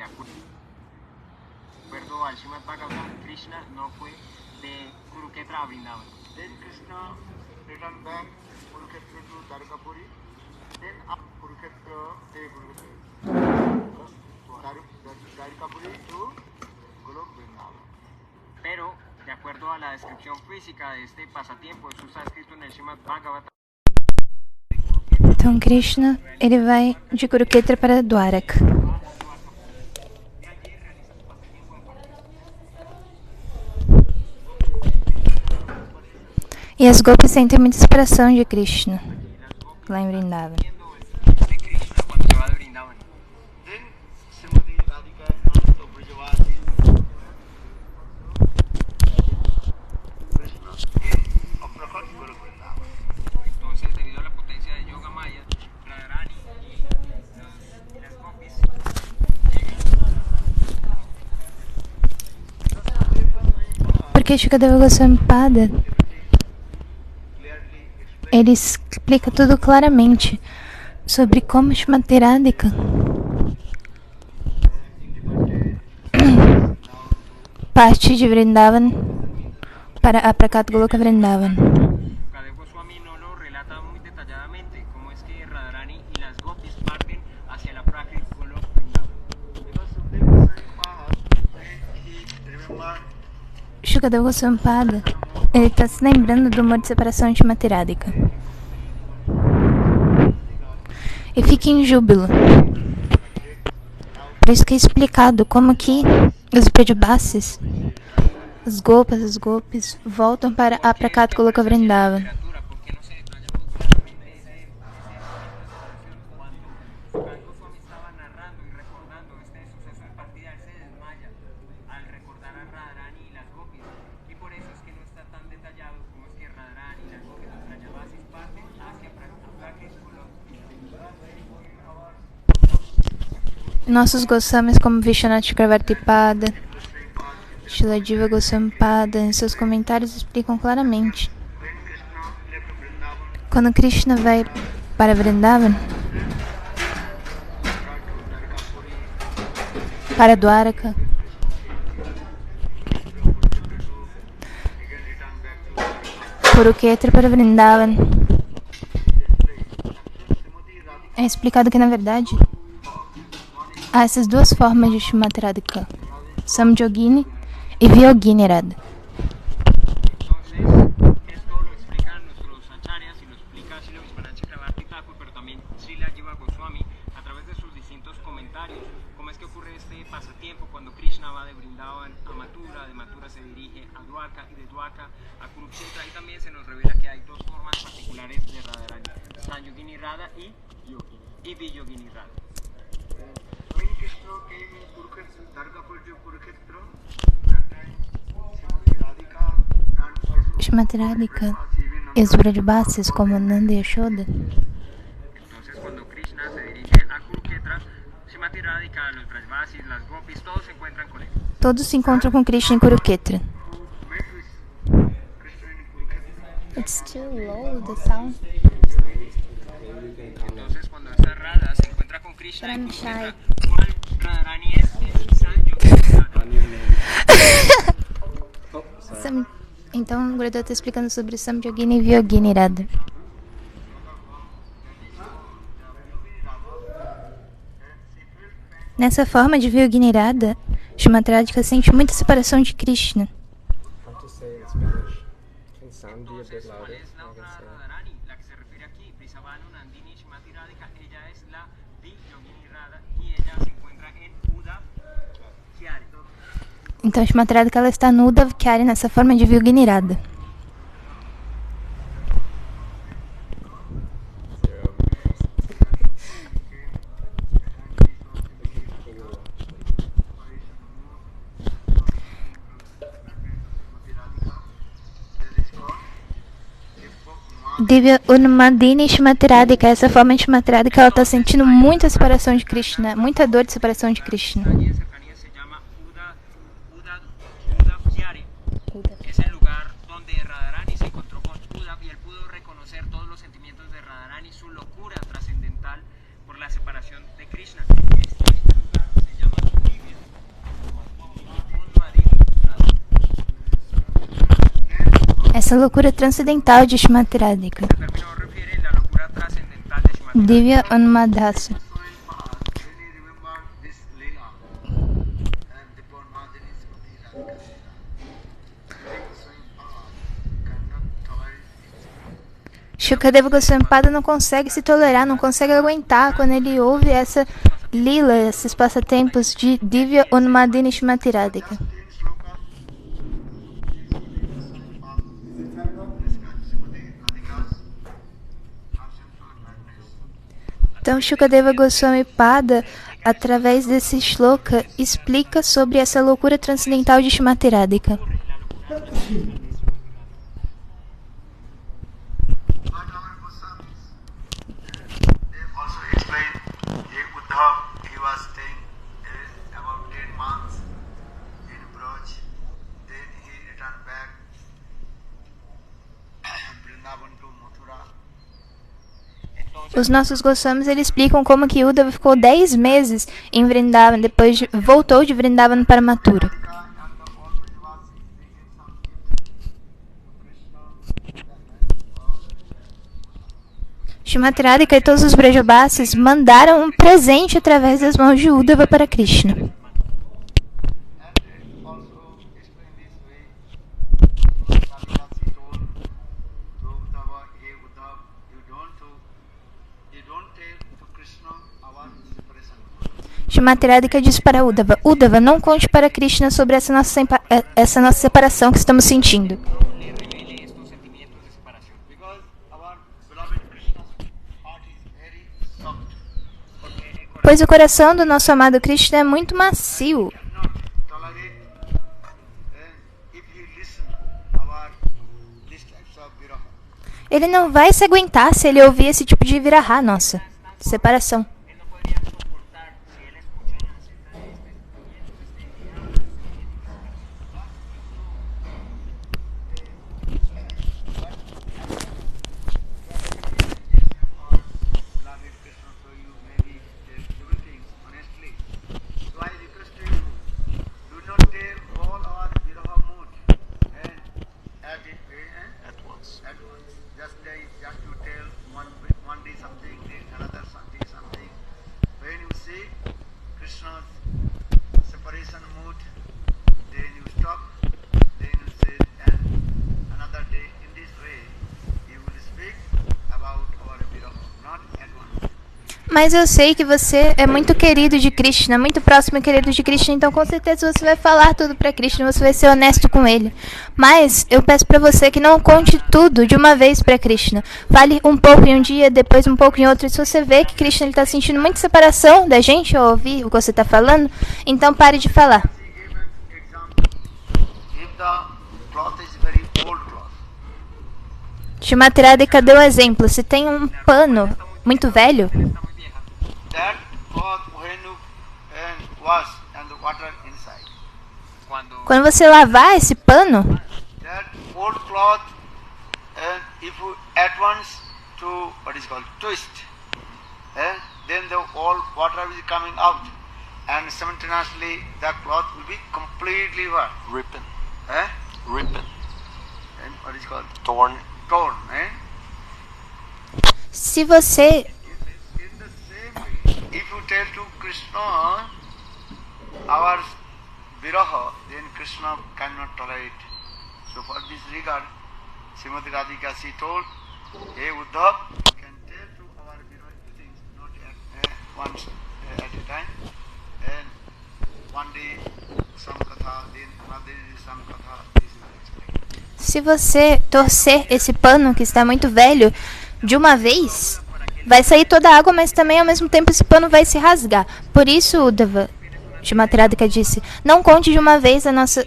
de acuerdo al Srimad Bhagavatam, Krishna no fue de Kurukshetra a Vrindavan. Then Krishna returned back Kurukshetra to Dwarkapuri. Then Kurukshetra, Dwarkapuri to Golok Vrindavan. Pero, de acuerdo a la descripción física de este pasatiempo, eso está escrito en el Srimad Bhagavatam. Então Krishna, ele vai de Kurukshetra para Dwaraka. E as gopis sentem muita inspiração de Krishna lá em Vrindavan. Porque Shukadeva Goswami Pada, ele explica tudo claramente sobre como Shrimati Radhika parte de Vrindavan para Aprakat Goloka Vrindavan. Shukadeva Goswami no lo relata muy detalladamente cómo es que Radharani y las gopis parten hacia la Aprakat Goloka Vrindavan. Shukadeva Goswami Pada, ele está se lembrando do amor de separação de Shrimati Radhika. E fica em júbilo. Por isso que é explicado como que os Prajabasis, as gopis, voltam para Aprakat Goloka Vrindavan. Nossos Goswamis como Vishwanath Chakravarti Pada, Srila Jiva Goswami Pada, em seus comentários explicam claramente. Quando Krishna vai para Vrindavan, para Dwaraka, Kurukshetra para Vrindavan, é explicado que na verdade há essas duas formas de Shrimati Radhika, Samyogini e Vyogini Radha. Esto lo explican nuestros acharyas y lo explica Srila Vishwanath Chakravarti Thakur, pero también Srila Jiva Goswami a través de sus distintos comentarios, cómo es que ocurre este pasatiempo cuando Krishna va de Vrindavan a Mathura, de Mathura se dirige a Dwarka y de Dwarka a Kurukshetra, y también se nos revela que hay dos formas particulares de Radharani, Samyogini Radha y Vyogini Radha. Shrimati Radhika e os Brajabasis como Nanda e Yashoda. Entonces cuando Krishna se dirige a Kurukshetra, Shrimati Radhika, los Brajvasis, las gopis, todos se encuentran con él. Todos se encontram com Krishna em Kurukshetra. It's too low, the sound. Entonces cuando esta Radha se encuentra con Krishna en Kurukshetra, ¿cuál Radharani es? Es Samyogini Radha. Então o Gurudev está explicando sobre Samyogini e Vyogini Radha. Nessa forma de Vyogini Radha, Shrimati Radhika sente muita separação de Krishna. Entonces, ¿cuál es la otra Radharani? La que se refiere aquí, Brisabhanu Nandini Shrimati Radhika, ella es la Vyogini Radha y ella se encuentra en Uddhav Kyari. Então Shrimati Radhika ela está no Uddhav Kyari nessa forma de Vyogini Radha. Divya Unmadini Shrimati Radhika, essa forma de Shrimati Radhika, ela está sentindo muita separação de Krishna, muita dor de separação de Krishna. Se llama Uddhav Kyari. Es el lugar donde Radharani se encontró con Uddhav y él pudo reconocer todos los sentimientos de Radharani, su locura trascendental por la separación de Krishna. Este lugar se llama essa loucura transcendental de Srimati Radhika. El término refiere a la locura trascendental de Srimati Divya Unmadhasa. When he remembered this Leela and the Purnadini Smriti Radhika cannot tolerate it. Shukadeva Goswami Pada não consegue se tolerar, não consegue aguentar quando ele ouve essa lila, esses passatempos de Divya Unmadini Srimati Radhika. Então, Shukadeva Goswami Pada, através desse shloka, explica sobre essa loucura transcendental de Srimati Radhika. They also explained Uddhav, he was staying about 10 months in Braj, then he returned back Vrindavan to Mathura. Os nossos Goswamis, eles explicam como que Uddhava ficou 10 meses em Vrindavan, depois voltou de Vrindavan para Mathura. And the all Brajavasis, they gave some gifts to Krishna. Srimati Radhika e todos os Brajabasis mandaram um presente através das mãos de Uddhava para Krishna. And also explain this way, Radhikasi told to Uddhava, hey Uddhava, you don't tell to Krishna our separation. Srimati Radhika disse para Uddhava: Uddhava, não conte para Krishna sobre essa nossa separação que estamos sentindo. le revele estos sentimientos de separación. Because our beloved Krishna's heart is very soft. Pois o coração do nosso amado Krishna é muito macio. Cannot tolerate if you listen our these types of viraha. Ele não vai se aguentar se ele ouvir esse tipo de viraha, nossa, separação. Él no podría soportar si él escuchara acerca de este sentimiento, Beloved Krishna, so you maybe tell everything honestly. So I request you, do not tell all our viraha mood and at it at once. At once. Just you tell one day something, then another day something. When you see Krishna's separation mood, then you stop, then you say, and another day in this way you will speak about our viraha, not at once. Mas eu sei que você é muito querido de Krishna, muito próximo e querido de Krishna, então com certeza você vai falar tudo para Krishna, você vai ser honesto com ele. Mas eu peço para você que não conte tudo de uma vez para Krishna. Fale um pouco em um dia, depois um pouco em outro. E se você vê que Krishna está sentindo muita separação da gente ao ouvir o que você está falando, então pare de falar. He gave an example. If the cloth is very old cloth, Srimati Radhika deu um exemplo. Se tem um pano muito velho, está muy vieja. that cloth when you wash and the water inside, quando você lavar esse pano, that old cloth, and if you at once to what is called twist, then the all water will be coming out, and simultaneously the cloth will be completely what? Ripping. Ripping. And what is called? Torn. Torn. se você In the same way, if you tell to Krishna our viraha, then Krishna cannot tolerate. So for this regard, Srimati Radhika she told, hey Uddhav, you can tell to our viraha things not at once at a time, and one day some katha, then another day some katha. This is explained. Se você torcer esse pano que está muito velho de uma vez, vai sair toda a água, mas também ao mesmo tempo esse pano vai se rasgar. Por isso, Uddhava, Srimati Radhika disse, não conte de uma vez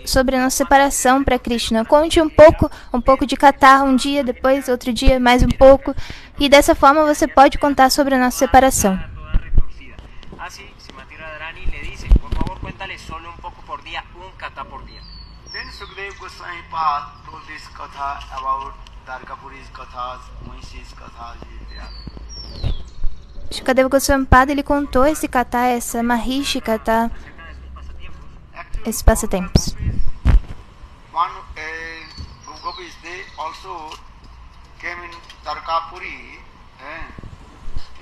sobre a nossa separação para Krishna. Conte um pouco de catarro um dia, depois outro dia mais um pouco. E dessa forma você pode contar sobre a nossa separação. Toda retorcida. Así, Srimati Radharani le dice, por favor cuéntale solo un poco por día, un kata por día. Then Sukadeva Goswami Pad told this katha about Dwarkapuri's kathas, Mahishi's kathas. Shukadeva Goswami Pada, ele contou esse kata, essa Mahishi kata, esses passatempos. One gopis, they also came in Dwarkapuri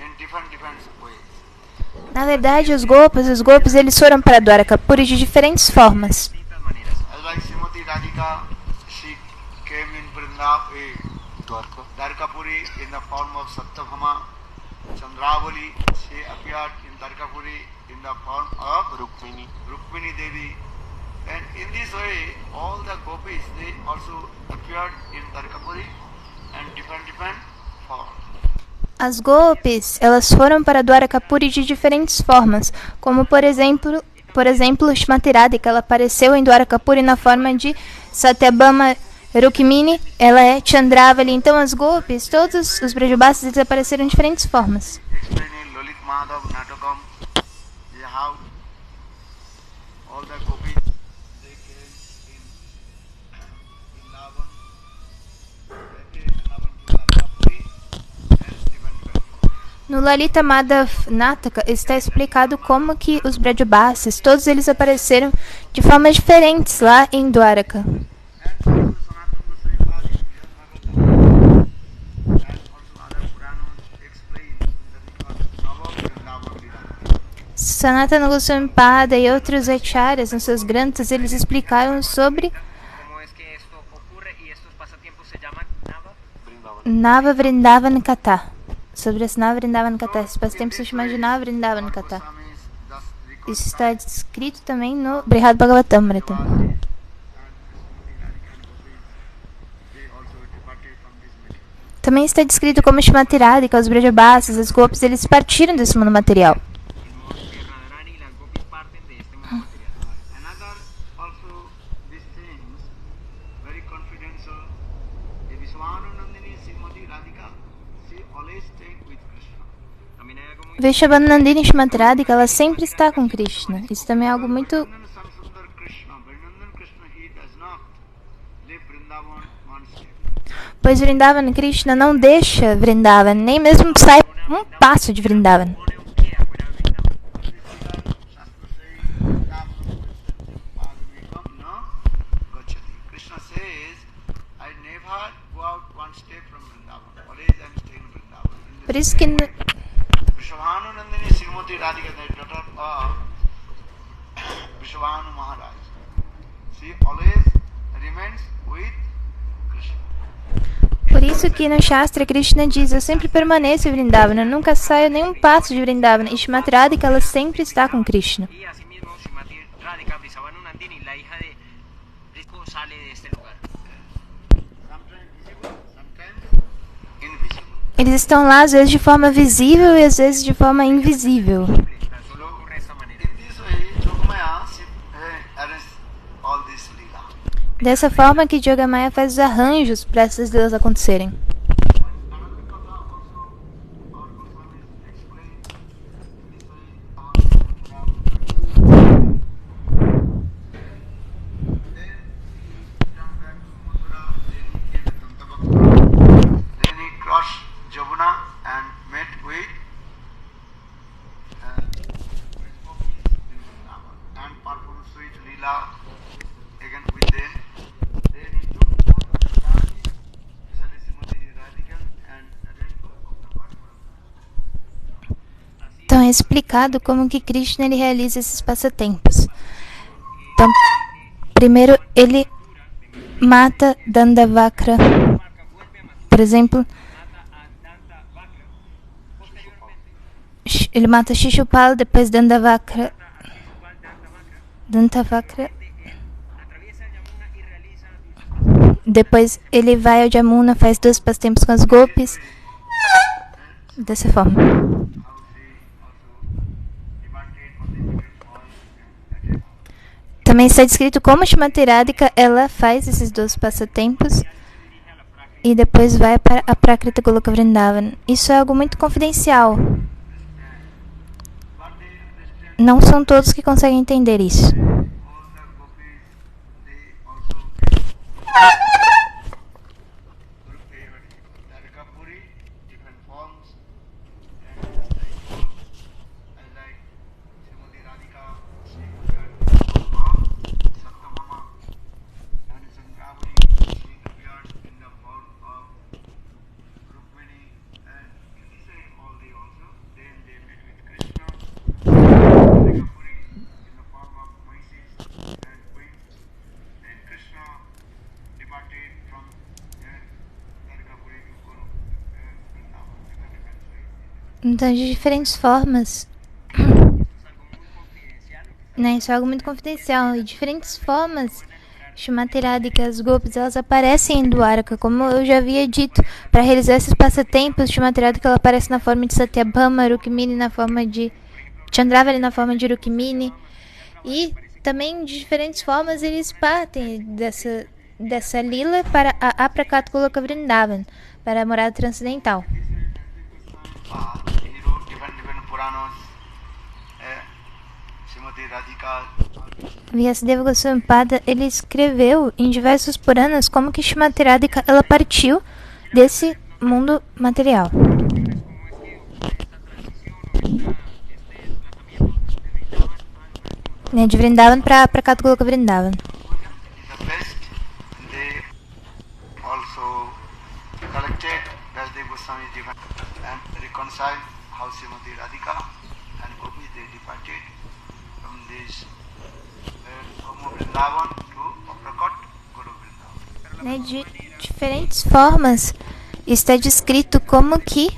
in different ways. Na verdade, os golpes, eles foram para Dwarakapuri de diferentes formas. distintas maneras. As like Srimati Radhika, she came in Dwarkapuri in the form of Satyabhama. Chandravali, she appeared in Dwarkapuri in the form of Rukmini Devi. And in this way, all the gopis, they also appeared in Dwarkapuri and different forms. As golpes, elas foram para Dwarakapuri de diferentes formas, como por exemplo, Srimati Radhika, ela apareceu em Dwarakapuri na forma de Satyabhama. Rukmini, ela é Chandravali. Então as golpes, todos os Brajabasas, eles apareceram em diferentes formas. Explaining Lalit Madhav Natakam, how all the gopis, they came in Lavan to Dwarkapuri and different. No Lalita Madhav Nataka está explicado como que os Brajabasas, todos eles apareceram de formas diferentes lá em Dwaraka. Sanatana Goswami Pada e outros acharyas, nos seus granthas, eles explicaram sobre ¿Cómo es que esto ocurre y estos pasatiempos se llaman Nava? Nava Vrindavan Katha. Sobre as Nava Vrindavan Katha. Esses passatempos se chamam de Nava Vrindavan Katha. Isso está descrito também no Brihad Bhagavatamrita. Também está descrito como Srimati Radhika, os Brajabasas, os gopis, eles partiram desse mundo material. Radharani y las gopis parten de este mundo material. Another also these things very confidential. The Vishwanandini Srimati Radhika, she always stayed with Krishna. También hay algo muy Vrishabhanandini Srimati Radhika, ela sempre está com Krishna. Isso também é algo muito... Samsundar Krishna, Vrindavan Krishna, he does not leave Vrindavan one step. Pois Vrindavan Krishna não deixa Vrindavan, nem mesmo sai um passo de Vrindavan. pone un pie afuera de Vrindavan. Shastra says, no gachati. Krishna says, I never go out one step from Vrindavan. Always I am staying in Vrindavan. Por isso que Vrishabhanandini Srimati Radhika, the daughter of Vrishabhanu Maharaj. She always remains with Krishna. Por isso que no Shastra Krishna diz, eu sempre permaneço em Vrindavan, eu nunca saio nem um passo de Vrindavan. E Srimati Radhika, ela sempre está com Krishna. Y asimismo, Srimati Radhika Vrishabhanandini, la hija de Risco, sale de este lugar. Sometimes visible, sometimes invisible. Eles estão lá às vezes de forma visível e às vezes de forma invisível. Tan solo ocurre de esta manera. In this way, Yogamaya arranges all this lila. Dessa forma que Yogamaya faz os arranjos para essas leis acontecerem. Another katha also, our Goswamis explain in this way Then he come back to Mathura, then he came to Dantavakra. Then he crossed Jamuna and met with gopis in Vrindavan and performed sweet lila again with them. Then he took both of the Radhis, especially Srimati Radhika and Radhika of the Bhagavad. Então é explicado como que Krishna ele realiza esses passatempos. Então, primeiro ele mata Dandavakra. Por exemplo, ele mata Shishupala, depois Dandavakra. Depois ele vai ao Jamuna, faz 2 passatempos com as gopis. Dessa forma. Também está descrito como Srimati Radhika, ela faz esses 2 passatempos e depois vai para a Prakrita Goloka Vrindavan. Isso é algo muito confidencial. Não são todos que conseguem entender isso. Então, de diferentes formas, né, isso é algo muito confidencial. E diferentes formas, Shrimati Radhika, as golpes, elas aparecem em Dwaraka, como eu já havia dito. Para realizar esses passatempos, Shrimati Radhika, ela aparece na forma de Satyabhama, Rukmini na forma de Chandravali, na forma de Rukmini. E também de diferentes formas eles partem dessa lila para a Aprakat Goloka Vrindavan, para a morada transcendental. He wrote different Puranas. Srimati Radhika. Vyasadeva Goswami Pada, ele escreveu em diversos Puranas como que Shrimati Radhika, ela partiu desse mundo material. Né, de Vrindavan para Aprakat Goloka Vrindavan. Is the best. They also collected Vyasadeva Goswami different and reconciled how Srimati Radhika and Gopis they departed from this Gomo Vrindavan to Aprakat Guru Vrindavan. Né, de diferentes formas está descrito como que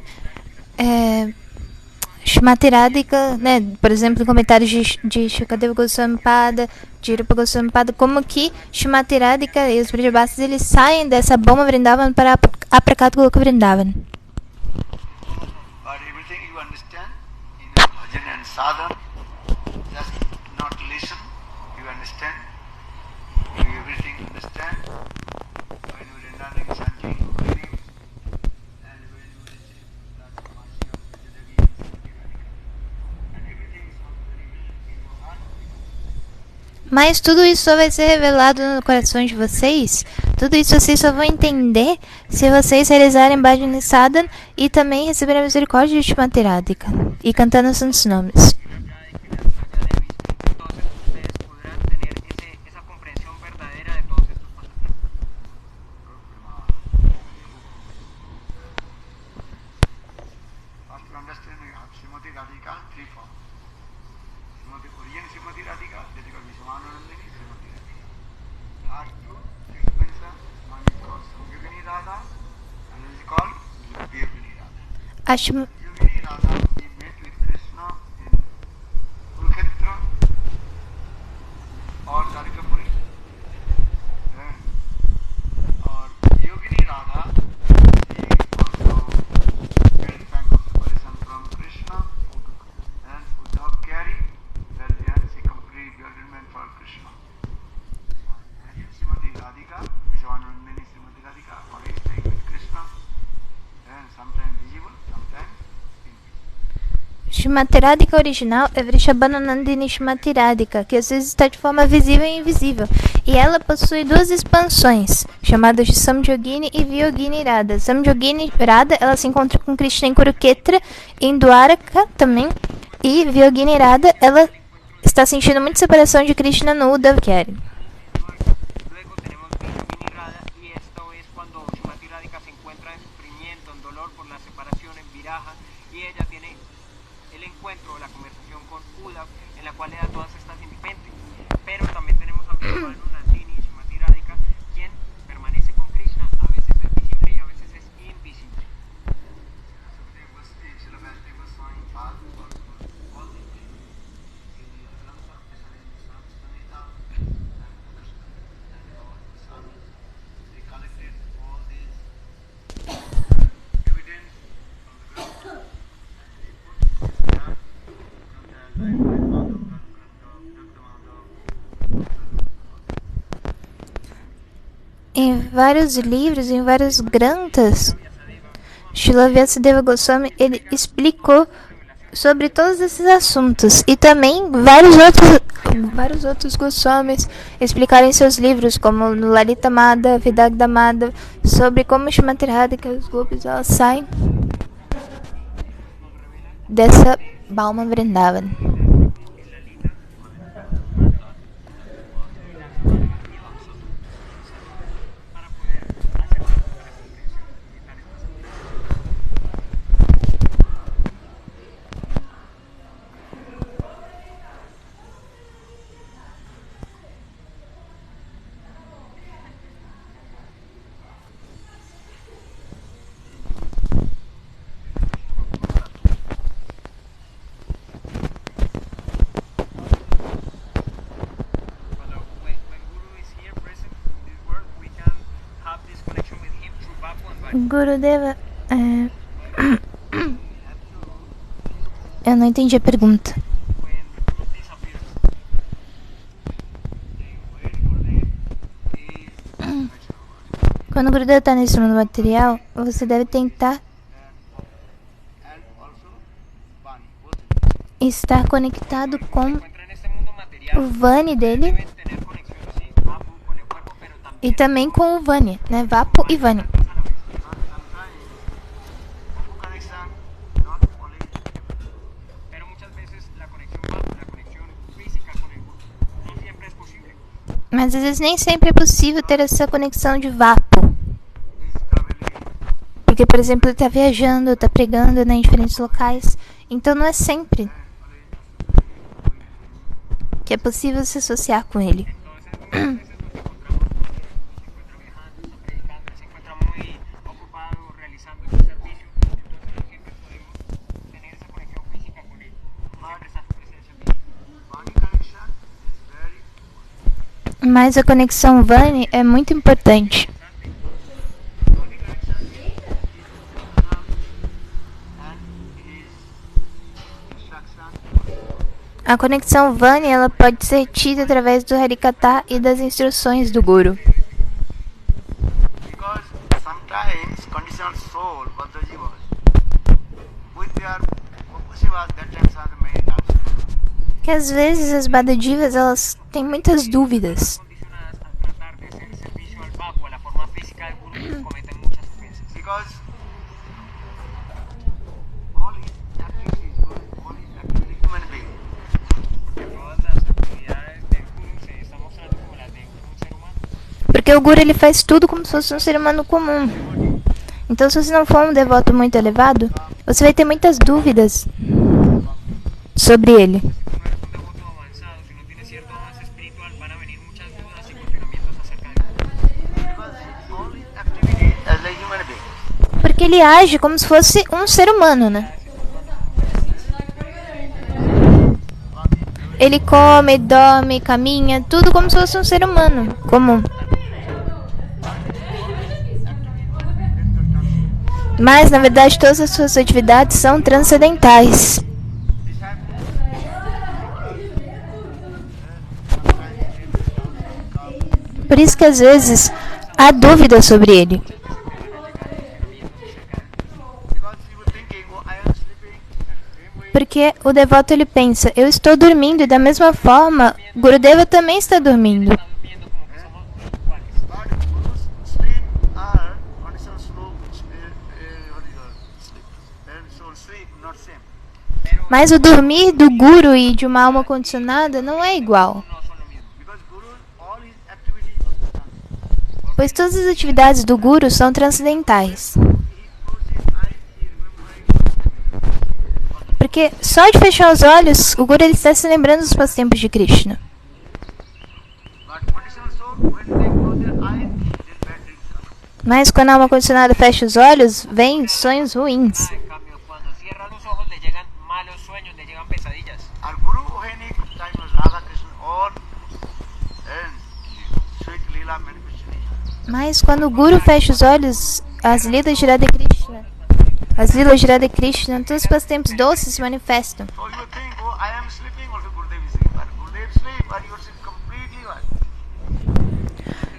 Shrimati Radhika, né, por exemplo, em comentários de Shukadeva Goswami Pada, de Rupa Goswami Pada, como que Shrimati Radhika e os Brajavasis, eles saem dessa bomba Vrindavan para Aprakat Goloka Vrindavan. But everything you understand in bhajan and sadhana, just not listen, you understand, you everything understand. When you are learning chanting, and when you listen to the Masi of Vyasadeva and everything is all very well in your heart. Mas tudo isso só vai ser revelado no coração de vocês. Tudo isso vocês só vão entender se vocês realizarem Bhajan Sadhana e também receberem a misericórdia de Shrimati Radhika e cantando os santos nomes. First to understand we have Srimati Radhika, three forms. Srimati Oriyan Srimati Radhika, that is called Vishwananandini Srimati Radhika. Last two expansion, one is called Samyogini Radha, and one is called Yogini Radha. Acho Yogini Radha, he met with Krishna in Kurukshetra or Dwarkapuri. Or Yogini Radha, he also felt thank of separation from Krishna and Uddhav carry that she complete development for Krishna. And Srimati Radhika, Vishwananandini Srimati Radhika, always staying with Krishna and sometimes visible, sometimes invisible. Shrimati Radhika original é Vrishabhananandini Shrimati Radhika, que às vezes está de forma visível e invisível. E ela possui duas expansões, chamadas de Samyogini e Vyogini Radha. Samyogini Radha, ela se encontra com Krishna em Kurukshetra, em Dwaraka também. E Vyogini Radha, ela está sentindo muita separação de Krishna no Uddhav Kari. Luego tenemos Vishnu Radha y esto es cuando Shrimati Radhika se encuentra en sufrimiento, en dolor por la separación, en viraja, y ella tiene el encuentro, la conversación con Uddhav, en la cual le da todas estas independentes. Pero también tenemos a Vishwananandini Shrimati Radhika, quien permanece con Krishna, a veces es visible y a veces es invisible. Em vários livros, em vários granthas, Srila Vyasadeva Goswami, ele explicou sobre todos esses assuntos. E também vários outros Goswamis explicaram em seus livros, como no Lalita Madhava, Vidagda Madhava, sobre como Shrimati Radhika e os Gopis elas saem dessa Balma Vrindavan. Gurudeva, eu não entendi a pergunta. Quando o Gurudeva está nesse mundo material, você deve tentar and also Vani. estar conectado com Encuentra en este mundo material. o Vani dele Deben tener conexión, sí, Vapu con el cuerpo, pero también e também com o Vani, né? Vapo e Vani. Sometimes Vapu connection not only, pero muchas veces la conexión Vapu, la conexión física con el cuerpo, no siempre es posible. Mas às vezes nem sempre é possível ter essa conexão de Vapo. is traveling. Porque, por exemplo, ele está viajando, está pregando, né, em diferentes locais. Então não é sempre que é possível se associar com ele. Entonces, muchas veces nos encontramos con él, se encuentra viajando, está predicando, se encuentra muy ocupado realizando su servicio, entonces no siempre podemos tener esa conexión física con él, siempre estar presente en él. Vani connection is very important. Mas a conexão Vani é muito importante. Vani connection is and his instruction. A conexão Vani ela pode ser tida através do Harikata e das instruções do Guru. Because sometimes conditioned soul, Bhadraji was, with their Shivas, that times are many doubts. Que às vezes as Badadivas elas têm muitas dúvidas. Condicionadas a tratar de hacer servicio al Vapu, a la forma física del Guru, cometen muchas ofensas. Because all his activities, all his activities, human being. Porque todas las actividades del Guru se están mostrando como las de un ser humano. Porque o Guru ele faz tudo como se fosse um ser humano comum. Então se você não for um devoto muito elevado, você vai ter muitas dúvidas sobre ele. Si tú no eres un devoto avanzado, si no tienes cierto avance espiritual, van a venir muchas dudas y cuestionamientos acerca del Guru. Because all his activities as a human being. Porque ele age como se fosse um ser humano, né? Ele come, dorme, caminha, tudo como se fosse um ser humano comum. Mas, na verdade, todas as suas atividades são transcendentais. Por isso que às vezes há dúvida sobre ele. Because he was thinking, oh, I am sleeping, same way. Porque o devoto ele pensa, eu estou dormindo e da mesma forma, Gurudeva também está dormindo. Está durmiendo como que somos iguales. But Guru's sleep are conditioned slow, what do you call sleep? And soul sleep, not same. Pero Mas o dormir do Guru e de uma alma condicionada não é igual. no son lo mismo. Because Guru, all his activities are done. Pois todas as atividades do Guru são transcendentais. He closes his eyes, he remembering. Porque só de fechar os olhos, o Guru ele está se lembrando dos passatempos de Krishna. But conditioned soul, when they close their eyes, then bad dreams come. Mas quando a alma condicionada fecha os olhos, vem sonhos ruins. En cambio, cuando cierra los ojos le llegan malos sueños, le llegan pesadillas. Our Guru Ohani time was Radha Krishna, all and sweet Leela manifestation. Mas quando o Guru fecha os olhos, as lilas de Radha Krishna, todos os passatempos doces se manifestam. So you think, oh, I am sleeping, also Gurudev is sleeping. But Gurudev sleep, and you are sleep completely what?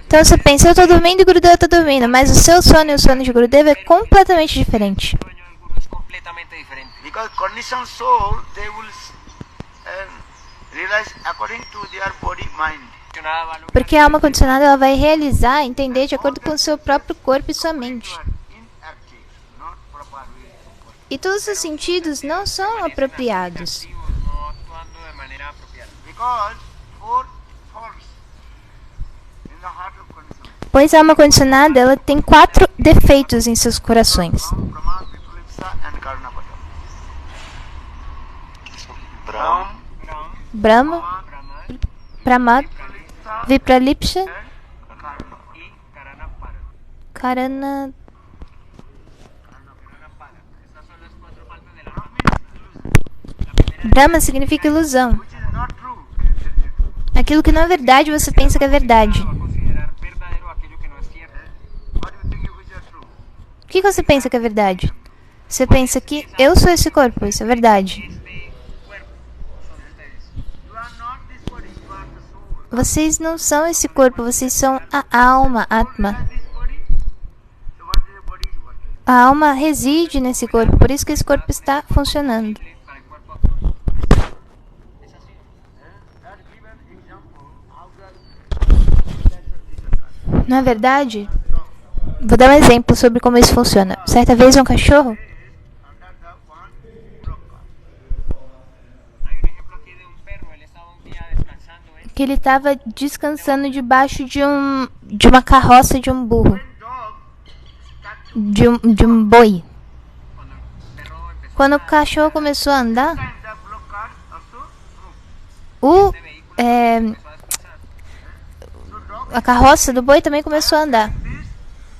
Então você pensa, eu estou dormindo e Gurudeva está dormindo, mas o seu sono e o sono de Gurudeva é completamente diferente. El sueño del Guru es completamente diferente. Because conditioned soul, they will realize according to their body, mind. Nada va a lograr Porque a alma condicionada ela vai realizar, entender de acordo com o seu próprio corpo e sua mente. You are inactive, not proper way. E todos os sentidos não são apropriados. activos, no actuando de manera apropiada. Because four faults in the heart of conditioned. Pois a alma condicionada ela tem 4 defeitos em seus corações. Brahma, Vipralipsa, and Karnapada. Brahm, Brahma, Brahman, Pramad, Vipralipsa, and Karnapada. y Karanapara. Karana... Karanapara. Estas son las 4 partes de la mente. Brahma significa ilusão. Which is not true. Aquilo que não é verdade, você pensa que é verdade. Va a considerar verdadero aquello que no es cierto. What do you think which are true? O que você pensa que é verdade? Você pensa que eu sou esse corpo, isso é verdade. este cuerpo son ustedes. You are not this body, you are the soul. Vocês não são esse corpo, vocês são a alma, Atma. Soul has this body, so what is the body is working? A alma reside nesse corpo, por isso que esse corpo está funcionando. Para el cuerpo actuar. Es así. That given example, how that Não é verdade? Vou dar um exemplo sobre como isso funciona. Certa vez um cachorro under the one block card. Hay un ejemplo aquí de un perro, él estaba un día descansando en que ele estava descansando debaixo de uma carroça de um burro, When dog start to de um boi. cuando el perro empezó Quando o cachorro começou a andar, time, the block card also move. o, é, a descansar. So dog a carroça do boi também começou a andar. this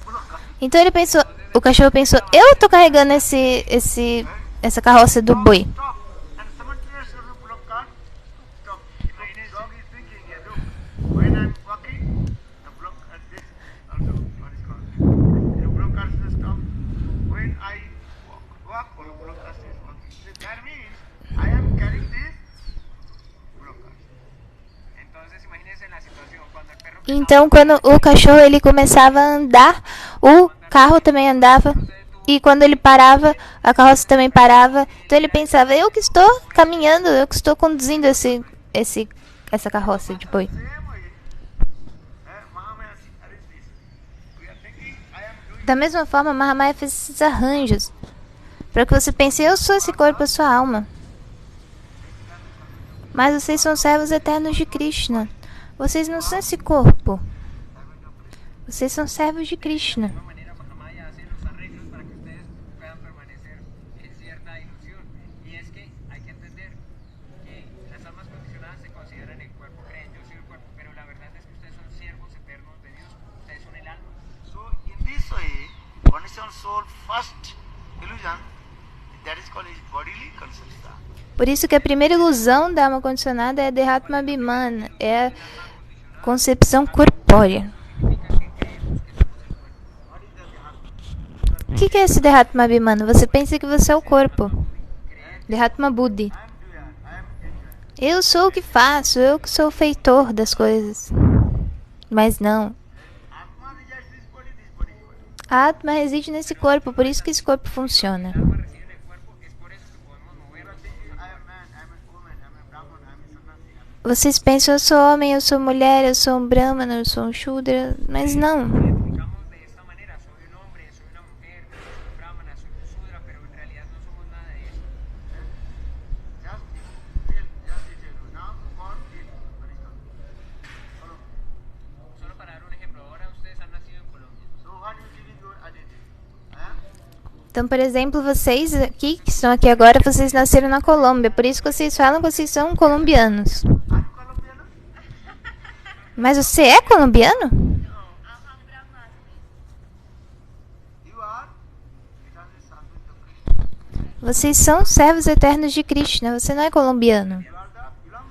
block card. Então ele pensou, o cachorro pensou, eu tô carregando essa carroça do boi. Stop. And simultaneously the block card stop. Because dog is thinking, yeah, look, when I'm walking, the block at this also what is called. The block card will stop. When I walk, the block card is walking. So that means I am carrying this block card. Entonces imagínense la situación cuando el perro Então quando o cachorro ele começava a andar, o carro também andava. E quando ele parava, a carroça também parava. Então ele pensava, eu que estou caminhando, eu que estou conduzindo essa carroça de boi. Same way, Mahamaya arranged this. We are thinking I am doing Da mesma forma, Mahamaya fez esses arranjos para que você pense, eu sou esse corpo, eu sou a alma. Mas vocês são servos eternos de Krishna. Vocês não são esse corpo. Vocês são servos de Krishna. de alguna manera Mahamaya hace los arreglos para que ustedes puedan permanecer en cierta ilusión. Y es que hay que entender que las almas condicionadas se consideran el cuerpo, creen yo soy el cuerpo, pero la verdad es que ustedes son siervos eternos de Dios, ustedes son el alma. so in this way, conditioned soul first illusion that is called is bodily conception. Por isso que a primeira ilusão da alma condicionada é a Dehatma Abhimana, é a concepção corpórea. O que é esse Dehatma Abhimana? Você pensa que você é o corpo. Dehatma Buddhi. Eu sou o que faço, eu que sou o feitor das coisas. Mas não. Atma resides this body is body. A Atma reside nesse corpo, por isso que esse corpo funciona. Reside en el cuerpo, es por eso que podemos movernos. I am man, I am a woman, I am a brahman, I am a sannyasi. Vocês pensam, eu sou homem, eu sou mulher, eu sou um brahmana, eu sou um shudra, mas não. Digamos de esta manera, soy un hombre, soy una mujer, soy un brahmana, soy un sudra, pero en realidad no somos nada de eso. Just detail. Now God is what is called. Follow. Solo para dar un ejemplo, ahora ustedes han nacido en Colombia. So what you giving your identity? Huh? Então, por exemplo, vocês aqui, que estão aqui agora, vocês nasceram na Colômbia, por isso que vocês falam que vocês são colombianos. Are you Colombian? Mas você é colombiano? You are because it's something to Krishna. Vocês são servos eternos de Krishna, você não é colombiano. You are the belong.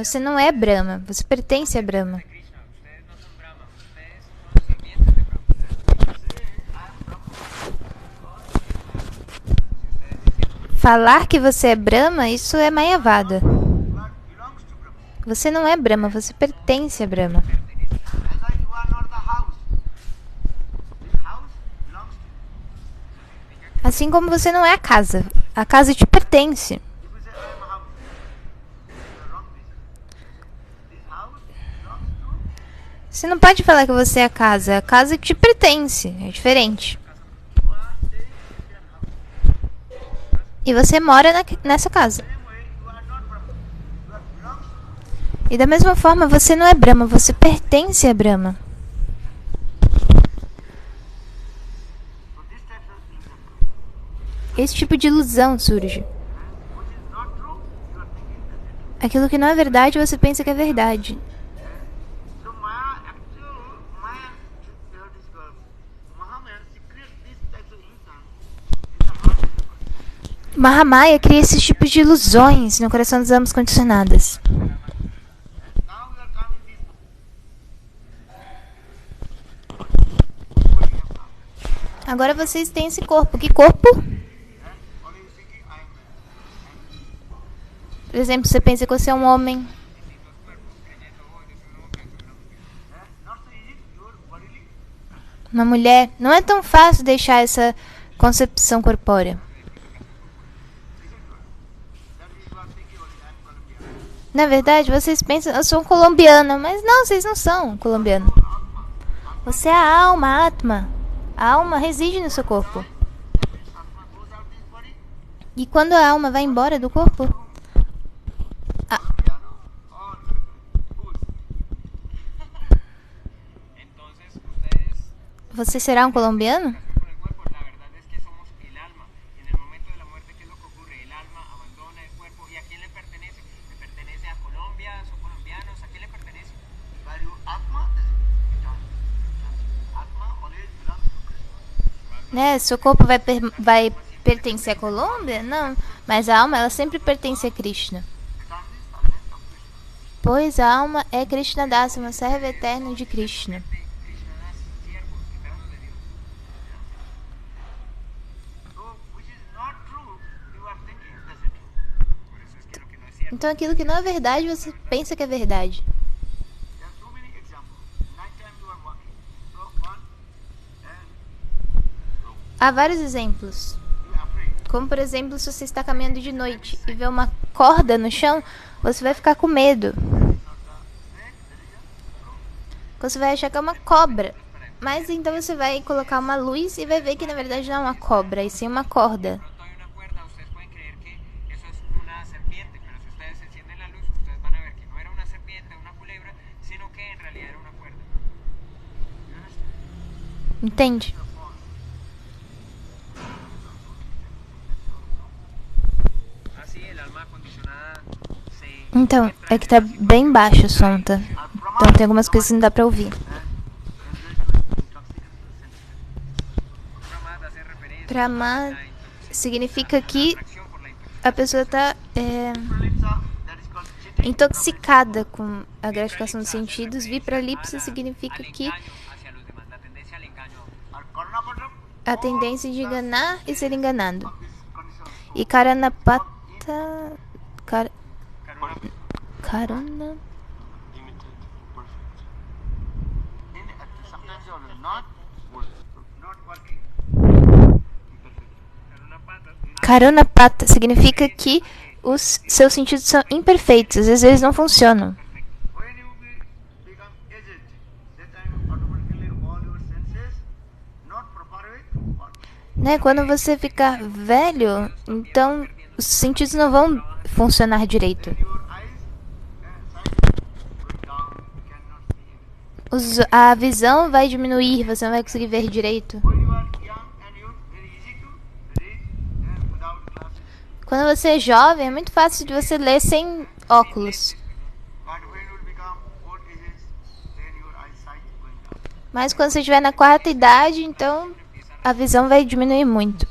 Você não é Brahma, você pertence a Brahma. Krishna, ustedes no son Brahma, ustedes son sirvientes de Brahma. Falar que você é Brahma, isso é Mayavada. You are belongs to Brahma. Você não é Brahma, você pertence a Brahma. As like you are not the house. This house belongs to you. Assim como você não é a casa te pertence. If you say I am a house, you are wrong reason. This house belongs to Você não pode falar que você é a casa te pertence, é diferente. you are staying in your house. E você mora nessa casa. Same way you are not Brahma. You are belongs to E da mesma forma, você não é Brahma, você pertence a Brahma. so this type of illusion. Esse tipo de ilusão surge. What is not true, you are thinking that it is. Aquilo que não é verdade, você pensa que é verdade. So Maya actual Maya here this girl. Mahamaya she creates this type of illusion in the heart of the person. Mahamaya cria esses tipos de ilusões no coração das almas condicionadas. Now we are coming this. Agora vocês têm esse corpo. Que corpo? Only you thinking I am man. Por exemplo, você pensa que você é um homem. Not so easy, your bodily. Uma mulher. Não é tão fácil deixar essa concepção corpórea. That is what thinking about I am Colombian. Na verdade, vocês pensam, eu sou um colombiano. Mas não, vocês não são colombiano. Você é a alma, a Atma. A alma reside no seu corpo. Atma goes out this body. E quando a alma vai embora do corpo, Piano or booze. Entonces, ustedes você será um colombiano? por el cuerpo, la verdad es que somos el alma. En el momento de la muerte, ¿qué es lo que ocurre? El alma abandona el cuerpo. ¿Y a quién le pertenece? ¿Le pertenece a Colombia? ¿Son colombianos? ¿A quién le pertenece? Where you Atma is eternal. Atma always belongs to Krishna. Né? Seu corpo vai pertencer à Colômbia? Não. Mas a alma, ela sempre pertence a Krishna. Eternally servant of Krishna. Pois a alma é Krishna Dasa, uma serva eterna de Krishna. Krishna es siervos eternos de Dios. So, which is not true, you are thinking that's it. Por eso es que lo que no es cierto. Então aquilo que não é verdade, você pensa que é verdade. There are too many examples. Nighttime you are walking. So, one, and Há vários exemplos. you are afraid. Como, por exemplo, se você está caminhando de noite e vê uma corda no chão, você vai ficar com medo. Você vai achar que é uma cobra. Mas então você vai colocar uma luz e vai ver que na verdade não é uma cobra, e sim uma corda. Pronto hay una cuerda, ustedes pueden creer que eso es una serpiente, pero si ustedes encienden la luz, ustedes van a ver que no era una serpiente, una culebra, sino que en realidad era una cuerda. Entende? Así el alma acondicionada se Então, é que tá bem baixo o som, tá? Então tem algumas coisas que não dá pra ouvir. Pramad hace referencia Pramad a la significa que atracción por la intoxicación. a pessoa tá Pralipsa, that is called cheating. intoxicada com a gratificação dos sentidos. Vipralipsa significa que Engaño hacia los demás, la tendencia al engaño. Or Karnapadam, a tendência de enganar e ser enganado. this condition. E Karanapata... Kar, Karuna, Karuna... Sometimes you are not working. Karuna pata. Karunapata significa que os seus sentidos são imperfeitos, às vezes não funcionam. When you become aged, that time automatically all your senses not proper way work. Né? Quando você ficar velho, então os sentidos não vão funcionar direito. Your eyes and sight going down, you cannot see anything. A visão vai diminuir, você não vai conseguir ver direito. When you are young and youth, very easy to read and without glasses. Quando você é jovem, é muito fácil de você ler sem óculos. But when you become old ages, then your eyesight going down. Mas quando você estiver na quarta idade, então a visão vai diminuir muito.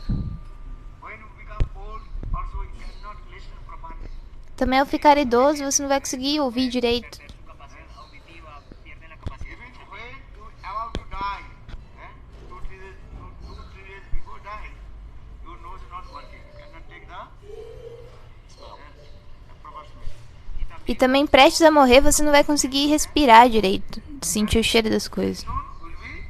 When you become old, also you cannot listen properly. Também ao ficar idoso, você não vai conseguir ouvir direito. Su capacidad auditiva, pierden la capacidad de Even escuchar. when you about to die, 2-3 days before die, your nose is not working. You cannot take the proper smell. E também prestes a morrer, você não vai conseguir respirar direito, sentir o cheiro das coisas. Soon will be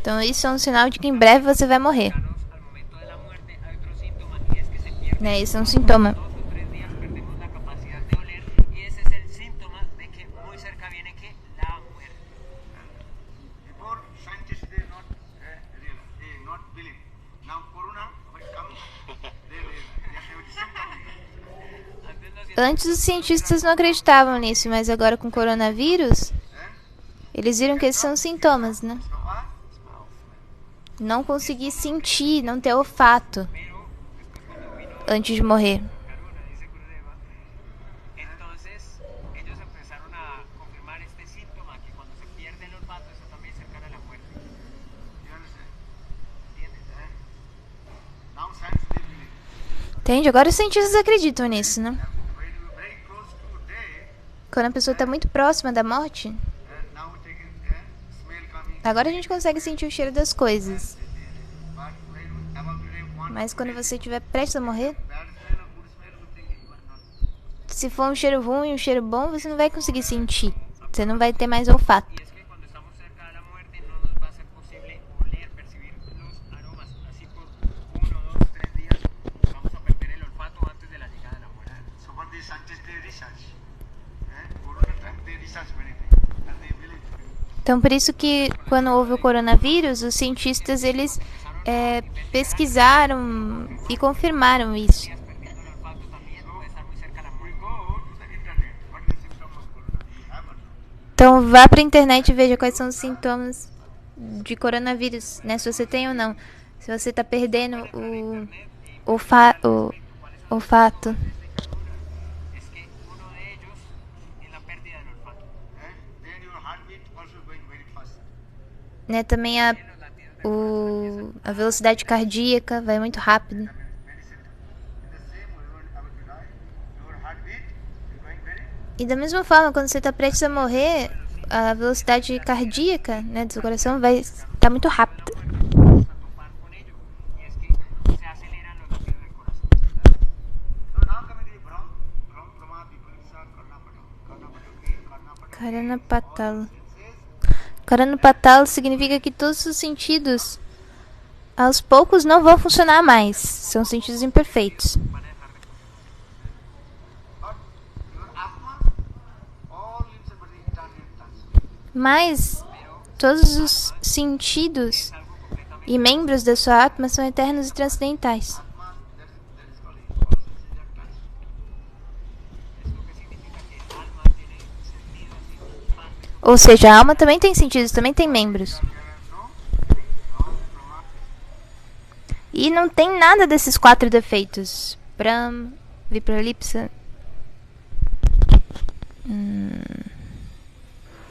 Então isso é um sinal de que em breve você vai morrer. Al momento de la muerte hay otro síntoma y es que se pierde Né? Isso é um sintoma. 2 o 3 días, perdemos la capacidad de oler y ese es el síntoma de que muy cerca viene que la muerte. before scientists they not real, they not believe. Now corona will come, they have the symptoms. Antes los Antes os cientistas não acreditavam nisso, mas agora com o coronavírus, eles viram que esses são sintomas, né? So what? Não conseguir sentir, não ter olfato antes de morrer. Karuna, dice Gurudeva. Entonces, ellos empezaron a confirmar este síntoma que cuando se pierde el olfato está también cercana a la muerte. You understand? ¿Entiendes? Now science they believe. Entende? Agora os cientistas acreditam nisso, né? When you very close to death, Quando a pessoa está muito próxima da morte, now taking smell coming, agora a gente consegue sentir o cheiro das coisas. Mas quando você estiver prestes a morrer, bad smell or good smell, good thing, you are not. se for um cheiro ruim, um cheiro bom, você não vai conseguir sentir. Você não vai ter mais olfato. Y es que cuando estamos cerca de la muerte no nos va a ser posible oler, percibir los aromas. Así por 1, 2, 3 días vamos a perder el olfato antes de la llegada de la muerte. So for the scientists they research. Corona time they research many things and they believe. Então, por isso que quando houve o coronavírus, os cientistas eles pesquisaram e confirmaram isso. Perdiendo el olfato también puede estar muy cerca de la We muerte. go to the internet. What is the symptom of corona? We have or not? Então, vá para a internet e veja quais são os sintomas de coronavírus, né? Se você tem ou não. Se você está perdendo o olfato. Es que uno de ellos es la pérdida del olfato. Then your heartbeat also going very fast. Né? Também a velocidade cardíaca vai muito rápido. Many symptoms. In the same way, when about to die, your heartbeat is going very. E da mesma forma, quando você está prestes a morrer, a velocidade cardíaca, né, do seu coração vai estar muito rápida. Vamos a topar con ello. Y es que se aceleran los latidos del corazón. So now coming to the Brahm Brahma Viparisa Karnapata. Karanapatala. Karanapatala significa que todos os sentidos, aos poucos, não vão funcionar mais. São sentidos imperfeitos. But your Atma, all limbs and body eternal touch. Mas todos os sentidos e membros da sua atma são eternos e transcendentais. Atma, that is called all senses are touch. Esto que significa que el alma tiene sentidos y partes. Ou seja, a alma também tem sentidos, também tem membros. E não tem nada desses 4 defeitos. Brahm, Vipralipsa.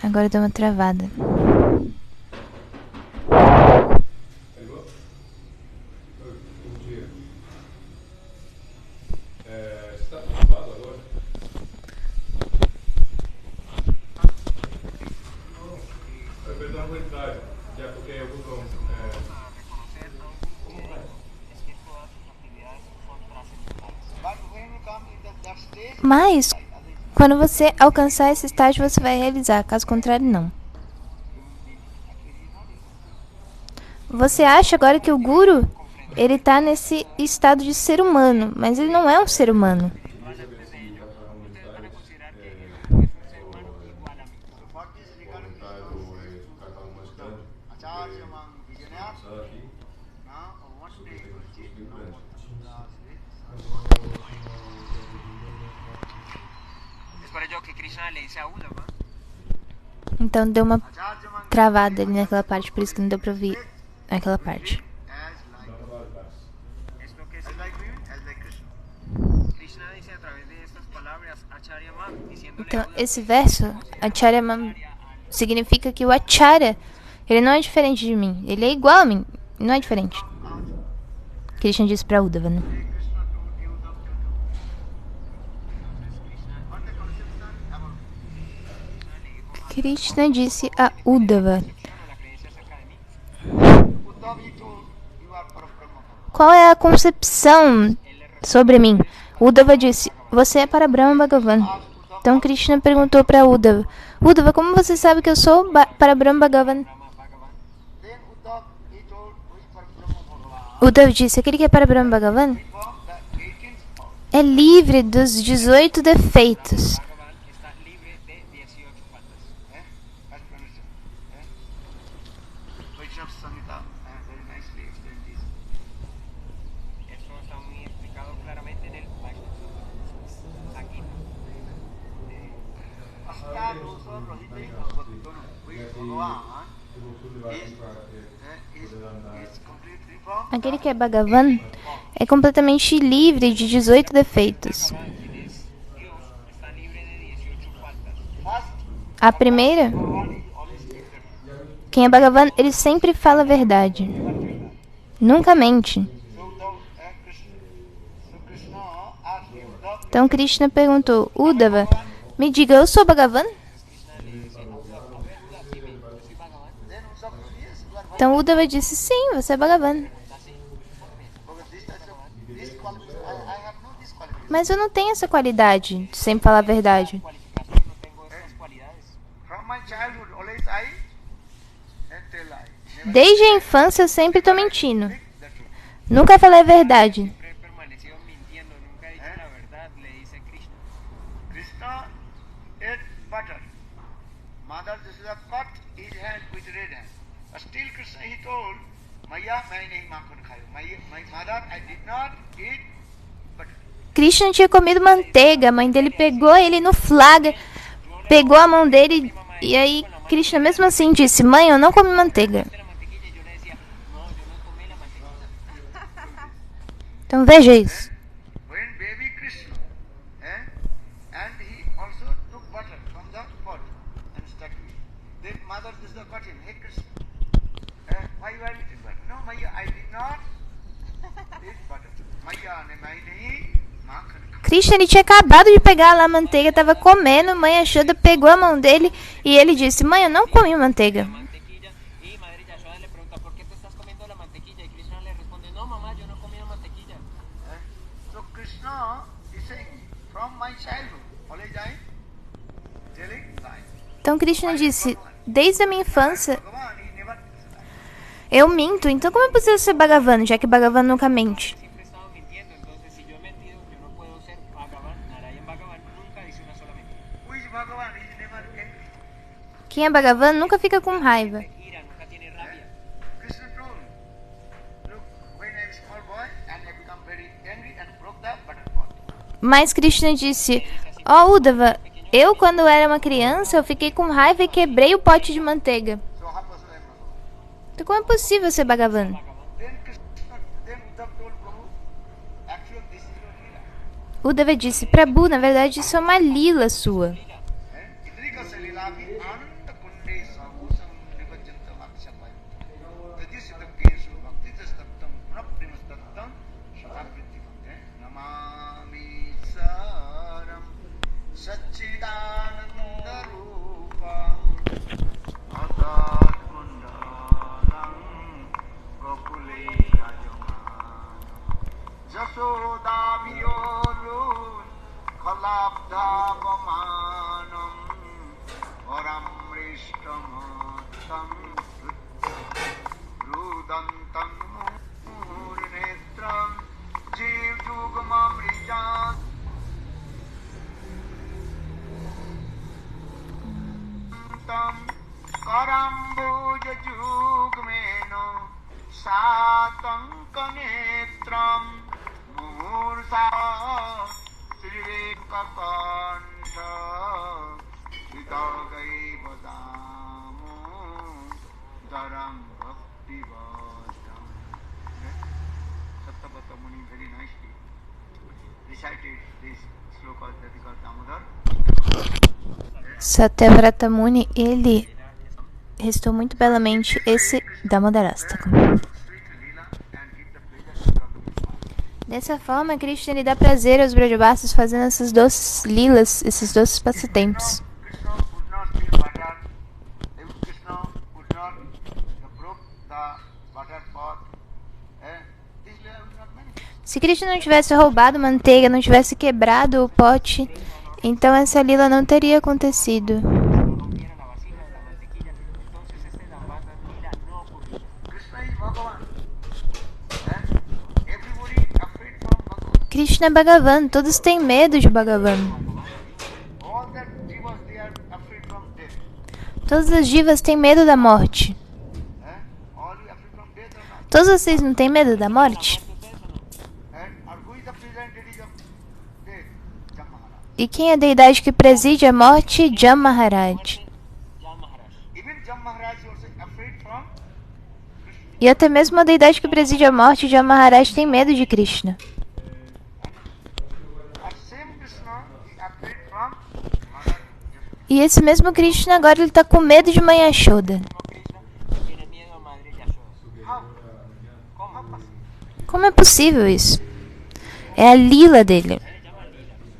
Agora deu uma travada. Bom dia. Você está preocupado agora? Perdão por entrar, já porque eu vou Reconocer a un grupo es que todas sus actividades son trascendentales. But when you come in that stage, Mas, quando você alcançar esse estágio, você vai realizar. Caso contrário, não. Você acha agora que o Guru, ele está nesse estado de ser humano, mas ele não é um ser humano. Ustedes van a considerar que él es un ser humano igual a mí. so for this regarding vontade ou ficar mais grande. Acharya Mang Vijaya, Passar aqui, now one day you will change. bem grande. Es por ello que Krishna le dice a Uddhava, Então deu uma Acharya Mang travada ali naquela parte, por isso que não deu pra ouvir aquela parte. as es lo que as like me, as like Krishna. Krishna dice a través de estas palabras Acharya Mam, diciéndole Então, a Uddhava esse verso, Acharya Mam, significa que o Acharya, ele não é diferente de mim. Ele é igual a mim, não é diferente. Krishna disse pra Uddhava, né? Krishna told you the what the conception about Krishna disse a Uddhava. la creencia acerca de mí. Uddhav he told you are Parabrahma. Qual é a concepção sobre mim? Uddhava disse, você é para Brahma Bhagavan. Então Krishna perguntou para Uddhava, Uddhava, como você sabe que eu sou para Brahma Bhagavan? Then Uddhav he told we Parabrahma Bhagavan. Uddhava disse, aquele que é para Brahma Bhagavan From the 18th house. é livre dos 18 defeitos. Bhagavan está libre de 18 faltas. As you understand. Vaishnava Samhita very nicely explained this. Esto está muy explicado claramente en el Vaishnava Samhita. Astadosa Rahite Bhaktono. Bhagavan is completely from Aquele que é Bhagavan é completamente livre de 18 defeitos. Quien es Dios está libre de 18 faltas. first A primeira, Bhagavan is always sincere. quem é Bhagavan, ele sempre fala a verdade. Nunca mente. So Uddhav Krishna. So Krishna asked Uddhav, Então Krishna perguntou, Uddhava, me diga, eu sou Bhagavan? then Uddhav said, yes, you are Então Uddhava disse, sim, você é Bhagavan. Because this time Mas eu não tenho essa qualidade, de sempre falar a verdade. Cualificación, no tengo estas cualidades. From my childhood, always I tell lie. Never Desde a infância eu sempre tô mentindo. speak the truth. Nunca falei a verdade. Siempre he permanecido mintiendo, nunca he dicho la verdad, le dice Krishna. Krishna ate butter. Mother Yashoda cut his hand with red hand. But still Krishna he told, Maya, main nahi makhan khayo. My mother, I did not eat butter. Krishna tinha comido manteiga, a mãe dele pegou ele no flagra, pegou a mão dele e aí Krishna mesmo assim disse: "Mãe, eu não comi manteiga." La mantequilla y yo le decía, no, yo no comí la mantequilla. Então veja isso. When baby Krishna, and he also took butter from the pot and stuck it. Then mother Yashoda cut him, hey Krishna, why you are eating butter? No, Maya, I did not eat butter. Maya, ne main nahi makhan khayo. Krishna ele tinha acabado de pegar lá a manteiga, estava comendo, mãe Yashoda pegou a mão dele e ele disse: "Mãe, eu não comi manteiga." Mantequilla y madre Yashoda le pregunta, ¿por qué te estás comiendo la mantequilla? Y Krishna le responde, no mamá, yo no he comido mantequilla. So Krishna is saying, from my childhood, always I telling lies. Então Krishna disse: "Desde a minha infância Bhagavan, he never tells lies. eu minto, então como é possível ser Bhagavan, já que Bhagavan nunca mente?" Siempre he estado mintiendo, entonces si yo he mentido, yo no puedo ser Bhagavan, Narayan Bhagavan, nunca dice una sola mentira. Who is Bhagavan? He is never angry. Quem é Bhagavan nunca fica com raiva. Ira, nunca tiene rabia. Krishna told, look, when I am a small boy and I become very angry and broke the butter pot. Mas Krishna disse: "Ó Uddhava, eu quando era uma criança, eu fiquei com raiva e quebrei o pote de manteiga. So how was I Bhagavan? Então como é possível ser Bhagavan?" Then Uddhava told Prabhu, actually this is your lila. Uddhava disse: "Prabhu, na verdade isso é uma lila sua." Idrika lilapi ananda kunde sabhusam nibajjanta vakshapai. Tadisitam kesu bhaktitastam praptimastattam shatakriti bhakte namami saram satchidananda rupam atat kundalam gokule rajaman jasoda viyolun khalabdhapamanam varamrishtamattam rudantam murnetram jivjugmamrijan tam karambujajugmeno satankanetram mursa Srivekakanta Vidagai Vadamu Daram Bhakti Vadam. Satyavata Muni very nicely recited this sloka that is called Damodar. Satyavrata Muni, ele restou muito belamente esse Damodarastaka. Sweet Leela and give the pleasure to come. Dessa forma, Krishna ele dá prazer aos Brajavasis fazendo essas doces lilas, esses doces passatempos. Krishna could not feel butter. If Krishna could not broke the butter pot, this leela would not manifest. Se Krishna não tivesse roubado manteiga, não tivesse quebrado o pote, então essa lila não teria acontecido. Rompiera la vasija de la mantequilla, entonces este Dambata Lila no ocurrió. Krishna is Bhagavan. Everybody afraid from Bhagavan. Krishna é Bhagavan, todos têm medo de Bhagavan. All the jivas they are afraid from death. Todas as divas têm medo da morte. All you afraid from death or not? Todos vocês não têm medo da morte? And who is the representative of death? Jam Maharaj. E quem é a deidade que preside a morte? Jam Maharaj. Jam Maharaj. Even Jam Maharaj is also afraid from Krishna. E até mesmo a deidade que preside a morte, Jam Maharaj, tem medo de Krishna. And same Krishna is afraid from Mother Yashoda. E esse mesmo Krishna agora ele tá com medo de Mãe Yashoda. Krishna tiene miedo a Madre Yashoda. How? How possible? Como é possível isso? É a lila dele.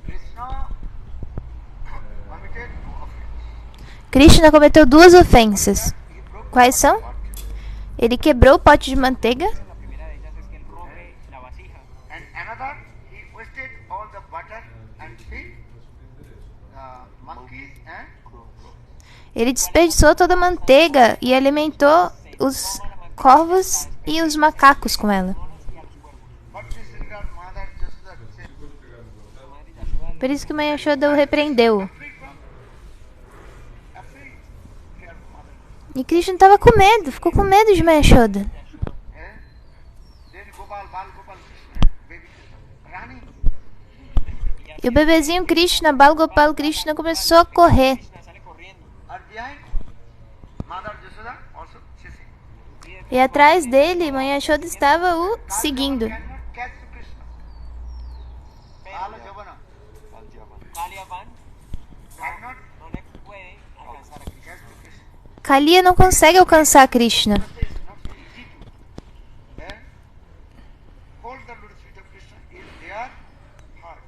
Krishna committed two offenses. Krishna cometeu duas ofensas. He broke Quais são? pot, Ele quebrou o pote de manteiga La primera de ellas es que él rompe la vasija. and another he wasted all the butter monkeys and Ele desperdiçou toda a manteiga e alimentou os corvos e os macacos com ela. but this regard mother Jasoda said, Por isso que Mãe Yashoda o repreendeu. afraid fear mother. E Krishna estava com medo, ficou com medo de Mãe Yashoda. Eh? Then Gopal, Bal Gopal Krishna, baby Krishna, running. E o bebezinho Krishna, Bal Gopal Krishna, começou a correr. Sale corriendo. And behind, mother Jasoda also chasing. E atrás dele, Mãe Yashoda estava o seguindo. Cannot catch the Krishna. Bala Javana Kaliavan cannot no le puede alcanzar a Krishna. catch the Krishna. Kaliya não consegue alcançar Krishna. It's not so easy to hold the lotus feet of Krishna in their heart.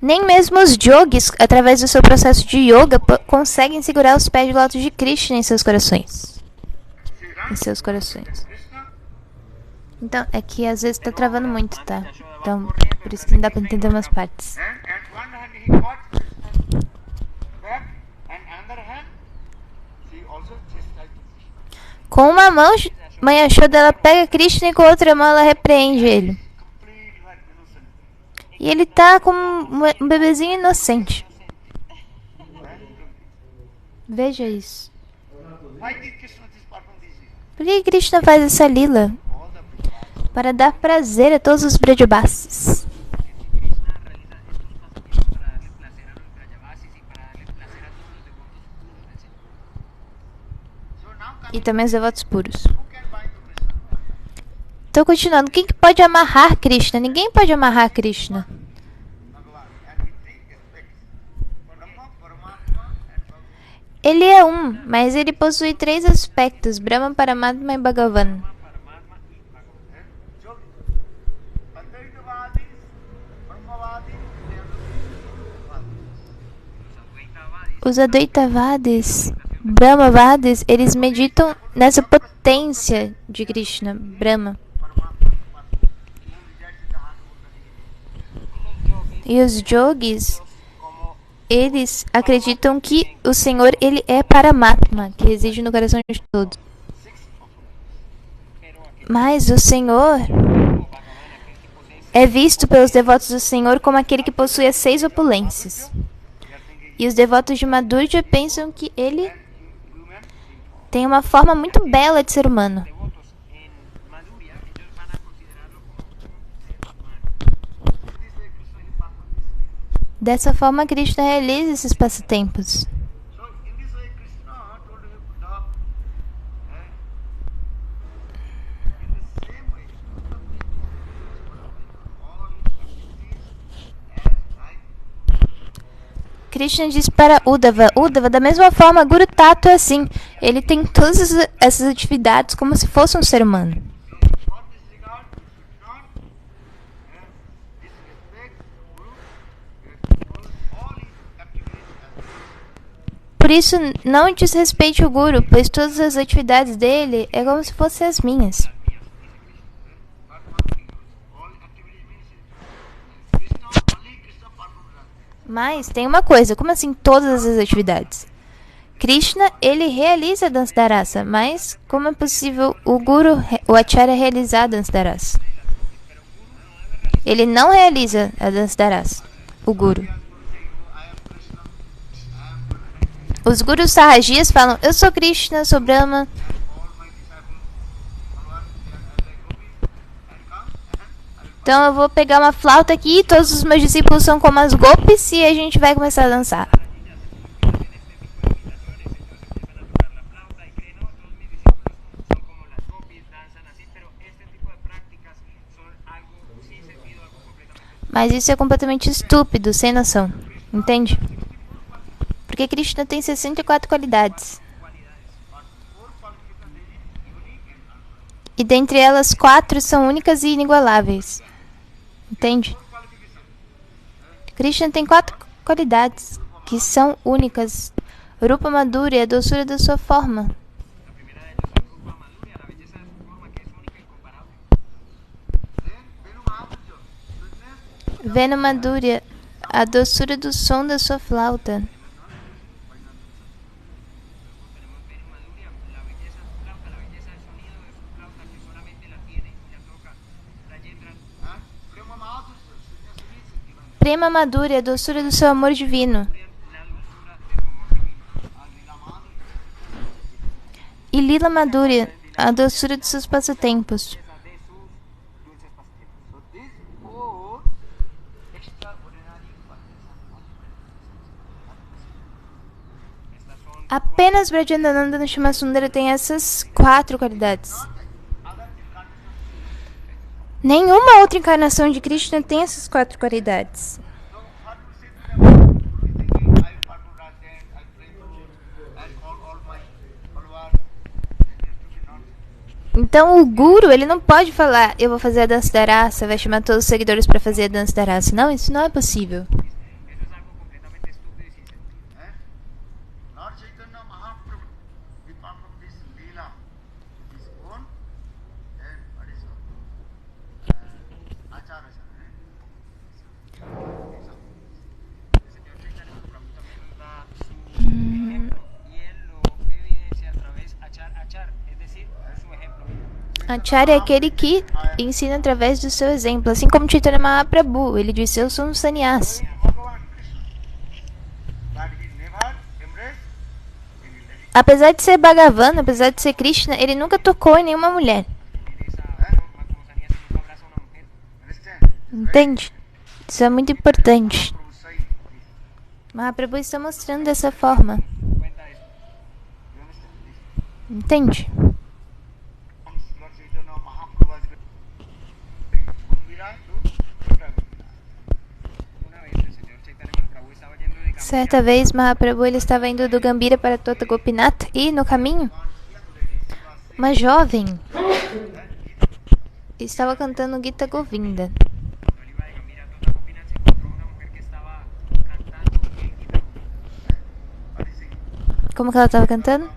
Nem mesmo os yogis, através do seu processo de yoga, conseguem segurar os pés de lótus de Krishna em seus corações. She Em runs seus corações. Krishna. Então, é que às vezes tá travando muito, tá? Então, por isso que não dá pra entender umas partes. And one hand he caught Krishna back, and another hand she also chastised Krishna. Com uma mão, Mãe Yashoda, ela pega Krishna e com a outra mão ela repreende ele. Complete like innocent. E ele tá como um bebezinho inocente. Veja isso. Why did Krishna this perform this? Por que Krishna faz essa lila? All the people. Para dar prazer a todos os Brajavasis. Krishna realiza estos pasatiempos para darle placer a los Brajavasis y para darle placer a todos los devotos puros del Señor. So now E também os devotos puros. who can bind to Krishna? Então, continuando. Quem que pode amarrar Krishna? Ninguém pode amarrar Krishna. Bhagavan. And in three aspects. Brahma, Paramatma and Bhagavan. Ele é um, mas ele possui três aspectos: Brahma, Paramatma e Bhagavan. Paramatma y Bhagavan. So, Advaitavadis, Brahmavadis, they are the Los Advaitavadis Os Advaitavadis, Brahmavadis, eles meditam nessa potência de Krishna, Brahma. Paramatma, who resides in the heart of the E os yogis, como eles acreditam que o Senhor, ele é Paramatma, que reside no coração de todos. Mas o Senhor é visto pelos devotos do Senhor como aquele que possui as 6 opulências. E os devotos de Madhurya pensam que ele tem uma forma muito bela de ser humano. devotos en Madhurya, ellos van a considerarlo como un ser humano. This way Krishna is performed this. Dessa forma, Krishna realiza esses passatempos. So in this way Krishna told him, no, in the same way, all his activities as right. Krishna diz para Uddhava, Uddhava, da mesma forma, Guru Tato é assim. Ele tem todas essas atividades como se fosse um ser humano. For this regard, you should not disrespect Guru, all his activities as right. Por isso, não desrespeite o Guru, pois todas as atividades dele é como se fossem as minhas. But one thing, all activities means Krishna, only Krishna performs that. Mas tem uma coisa, como assim todas as atividades? Krishna, ele realiza a dança da raça, mas como é possível o Guru, o Acharya, realizar a dança da raça? Ele não realiza a dança da raça, o Guru. Os Gurus Sahajias falam, eu sou Krishna, eu sou Brahma. Então eu vou pegar uma flauta aqui, todos os meus discípulos são como as gopis e a gente vai começar a dançar. Mas isso é completamente estúpido, sem noção. Entende? Porque Krishna tem 64 qualidades. E dentre elas, 4 são únicas e inigualáveis. Entende? Krishna tem 4 qualidades que são únicas. Rupa Madhurya, a doçura da sua forma. Venu Madhurya, a doçura do som da sua flauta. Prema Madhuri, a doçura do seu amor divino. E Lila Madhuri, a doçura dos seus passatempos. So these four extraordinary Apenas Brajandananda no Shamasundara tem essas 4 qualidades. Nenhuma outra encarnação de Krishna tem essas 4 qualidades. So what you say to them? Guru is thinking, I want to write that, I pray to, I call all my followers, and you have to be not. Então o Guru, ele não pode falar, eu vou fazer a dança da raça, vai chamar todos os seguidores para fazer a dança da raça. Não, isso não é possível. Eso es algo completamente estúpido y sin sentido. Lord Chaitanya Mahaprabhu, we perform this Leela, his own, and what is Acharya. El señor Chaitanya Mahaprabhu también nos da su ejemplo y él lo evidencia a través achar, es decir, su ejemplo. Acharya é aquele que ensina através do seu exemplo. Assim como Chaitanya Mahaprabhu, ele disse, eu sou um sannyasi. Bhagavan Krishna, but he never embraced any lady. Apesar de ser Bhagavan, apesar de ser Krishna, ele nunca tocou em nenhuma mulher. En esa forma como Sannyasi nunca abraza a una mujer. Understand? Entende? Isso é muito importante. Prabhu saying this. Mahaprabhu está mostrando dessa forma. Cuenta de eso. You understand this? Entende? Lord Chaitanya Mahaprabhu was Gambhira to Gambhira. Una vez el señor Chaitanya Mahaprabhu estaba yendo de Gambhira Certa vez, Mahaprabhu ele estava indo do Gambhira para Tota Gopinath e, no caminho, uma jovem estava cantando Gita Govinda. cuando él iba de Gambhira a Tota Gopinath se encontró una mujer que estaba cantando el Gita Govinda. What is it? Como que ela estava cantando?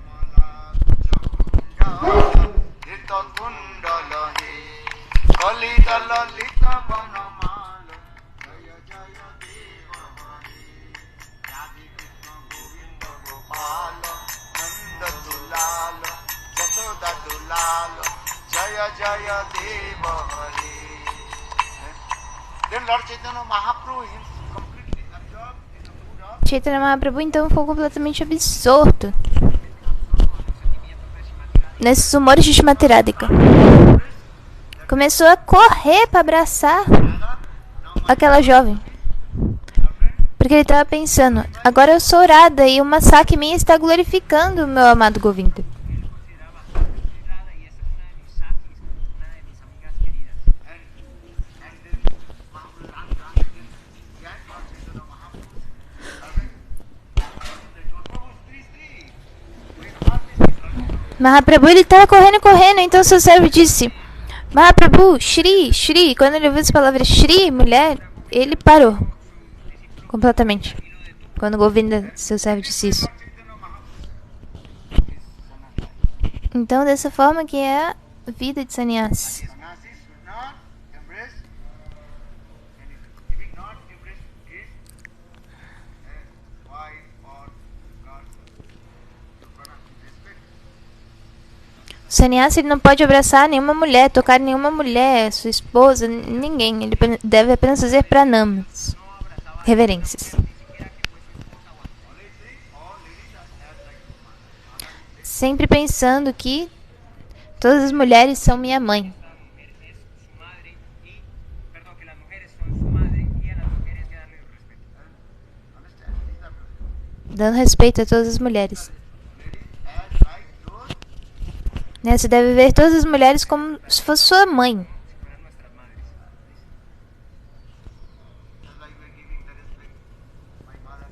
Then Lord Chaitanya Mahaprabhu himself completely absorbed in the mood of Chaitanya Mahaprabhu então ficou completamente absorto nesses humores de Shrimati Radhika. Começou a correr para abraçar aquela jovem. Porque ele estava pensando, agora eu sou Radha e uma Saki minha está glorificando o meu amado Govinda. Radha y esta es una de mis sakis, una de mis amigas queridas. and then Mahaprabhu Ram yeah, Lord Chaitanya Mahaprabhu. Mahaprabhu Sri when all this Mahaprabhu ele estava correndo, então seu servo disse, Mahaprabhu, Shri, quando ele ouviu as palavras Shri, mulher, ele parou completamente. Quando Govinda, seu servo, disse isso. Então, dessa forma que é a vida de sannyasi. Sannyasis should not embrace anything. If he not embrace his wife or God, you cannot respect. O sannyasi ele não pode abraçar nenhuma mulher, tocar em nenhuma mulher, sua esposa, ninguém. Ele deve apenas fazer pranamas, reverências. Sempre pensando que todas as mulheres são minha mãe. Su madre y, perdón, que las mujeres son su madre y a las mujeres que darle el respeto. Understand? These are the Dando respeito a todas as mulheres. ladies as like those Né? Você deve ver todas as mulheres como se fosse sua mãe. Si fueran nuestras madres. just like we are giving the respect to my mother.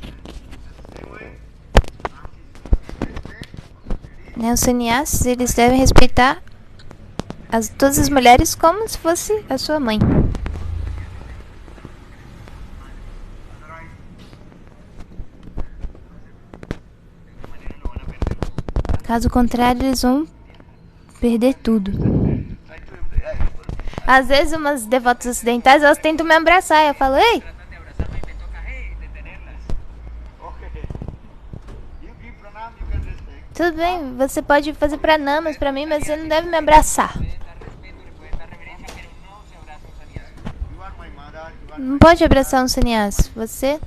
And the same way, respect ladies. Né? Os sannyasis eles devem respeitar todas as mulheres como se fosse a sua mãe. Otherwise, De otra manera lo van a perder. Caso contrário, eles vão perder tudo. try to embrace. Às vezes, umas devotas ocidentais, elas tentam me abraçar. E eu falo, ei, Tratan de abrazarme y me toca, hey, detenerlas. Okay. You give pranam, you can respect. tudo bem, você pode fazer pranamas pra mim, mas você não deve me abraçar. Pueden dar respeto, le pueden dar reverencia, pero no se abraza un sannyasi. You are my mother, you não pode abraçar um sannyas. Você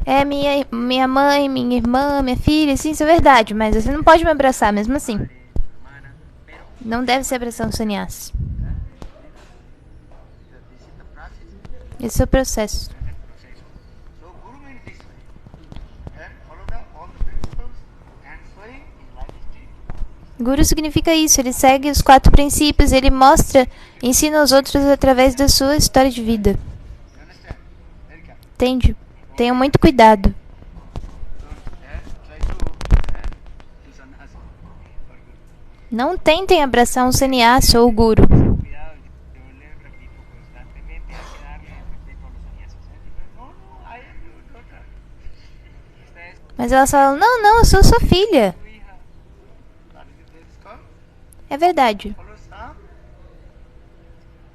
é minha mãe, minha irmã, minha filha, sim, isso é verdade, mas você não pode me abraçar mesmo assim. Não deve se abraçar um sannyas. Esse é o processo. So Guru means this way. And follow all the principles and showing his life history. Guru significa isso, ele segue os 4 princípios, ele mostra, ensina aos outros através da sua história de vida. You understand? Very careful. Entende? Tenham muito cuidado. Try to sannyas for Guru. Não tentem abraçar um sannyasa ou guru. Cuidado, yo le repito constantemente, hay que darle respeto a los sannyasis. No, I am your daughter. Ustedes, Mas elas falam, não, eu sou sua filha. Tu hija. That is the called. É verdade. Follow some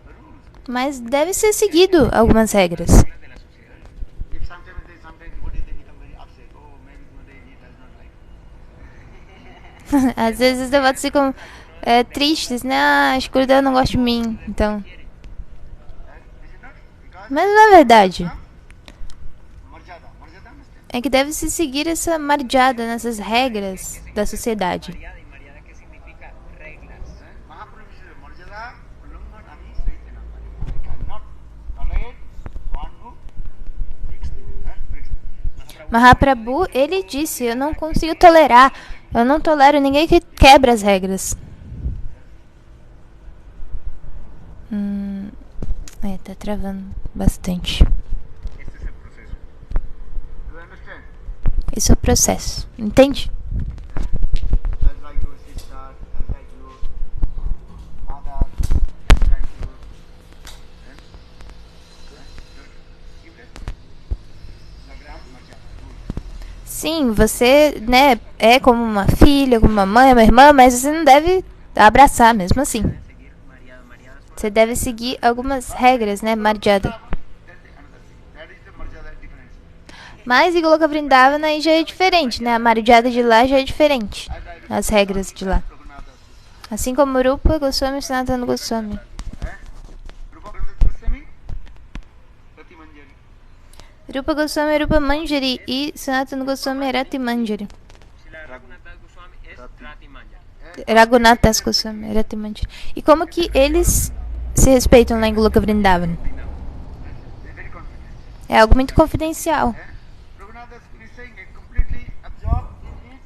rules. Mas deve ser seguido algumas regras. de la sociedad. If sometimes devotees they become very upset. Oh, maybe today he does not like. Às vezes os devotos ficam tristes, né? Ah, acho que o Gurudeva não gosta de mim. Então. Is it not? Because Mas na verdade, Marjada, understand? é que deve se seguir essa marjada nessas regras da sociedade. Mariada, y Mariada, ¿qué significa? Reglas. Mahaprabhu said, Marjada, Ullanghana Ami Saitana. I cannot tolerate one who breaks them. Mahaprabhu, ele disse, eu não consigo tolerar, eu não tolero ninguém que quebra as regras. Tá travando bastante. Este es el proceso. Do you understand? Esse é o processo, entende? As like your sister, as like your mother, as like your give it the ground Marjada. Sim, você, né, é como uma filha, como uma mãe, uma irmã, mas você não deve abraçar mesmo assim. Seguir Mariada, Mariada solo. Você deve seguir algumas regras, né, marjada. That's the another thing. That is the Marjada difference. Mas em Goloka Vrindavana aí já é diferente, né? A marjada de lá já é diferente. As regras de lá. Assim como Rupa Goswami e Sanatana Goswami. Rupa Goswami, Rati Manjari. Rupa Goswami é Rupa Manjari e Sanatana Goswami é Rati Manjari. Srila Raghunath Das Goswami es Rati Manjari. Raghunath Das Goswami é Rati Manjari. E como que eles se respeitam lá em Goloka Vrindavana? They're very confident. É algo muito confidencial. Raghunath Das is saying completely absorbed in his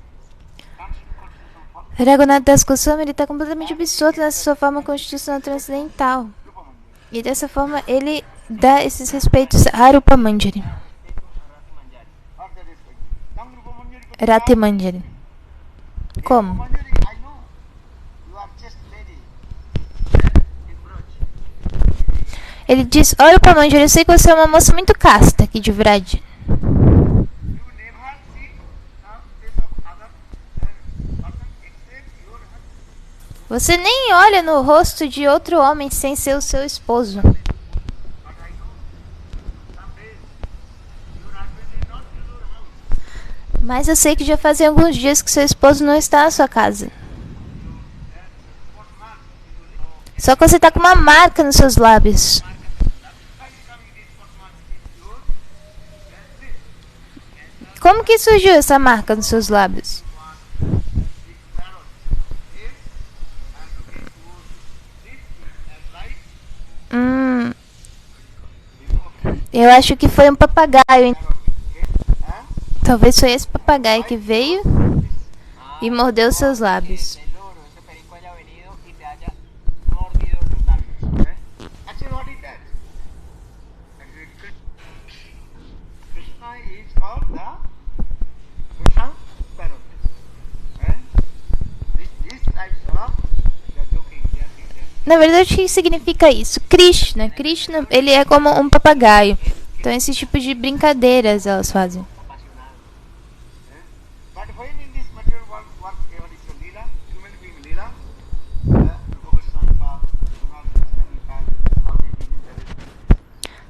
constitutional form. Raghunath Das Goswami ele está completamente absorto nessa sua forma constitucional transcendental. Rupa Manjari. E dessa forma ele dá esses respeitos a Rupa Manjari. What that is like. Now Rupa Manjari. Rati Manjari. Como? Manjari, I know. You are just lady. In Braj. Ele diz, olha Rupa Manjari, eu sei que você é uma moça muito casta aqui de Vraj. You never see some face of other person except your husband. Você nem olha no rosto de outro homem sem ser o seu esposo. But I know some days your husband is not in your house. Mas eu sei que já fazem alguns dias que seu esposo não está na sua casa. What mark you live? Só que você está com uma marca nos seus lábios. Why is coming this what mark is yours? And this. Como que surgiu essa marca nos seus lábios? Eu acho que foi um papagaio. Talvez foi esse papagaio que veio e mordeu seus lábios. El loro, ese perico haya venido y te haya mordido tus labios. Actually, what is that? Actually, Krishna is called the Krishna parrot. This types of they are joking, they are saying that. Na verdade, o que significa isso? Krishna, ele é como um papagaio. Então, esse tipo de brincadeiras elas fazem. But when in this material world, whatever is the lila, human being lila, Rupa Goswami path, Raghunath Goswami path, how they live in the rest.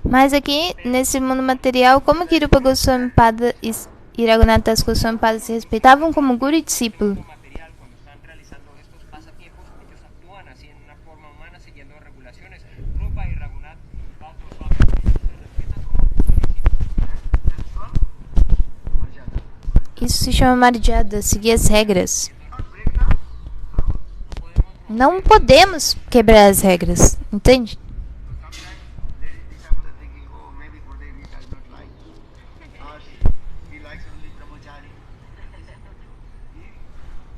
Mas aqui, nesse mundo material, como que Rupa Goswami Pada e Raghunath Das Goswami Pada se respeitavam como guru e discípulo? Material, cuando están realizando estos pasatiempos, ellos actúan así en una forma humana siguiendo regulaciones. Rupa y Raghunath Bhatt Goswami respetan como Isso se chama Marjada, seguir as regras. Não podemos quebrar as regras, entende? Sometimes disciples are thinking, oh, maybe Gurudev he does not like, or he likes only brahmachari. He likes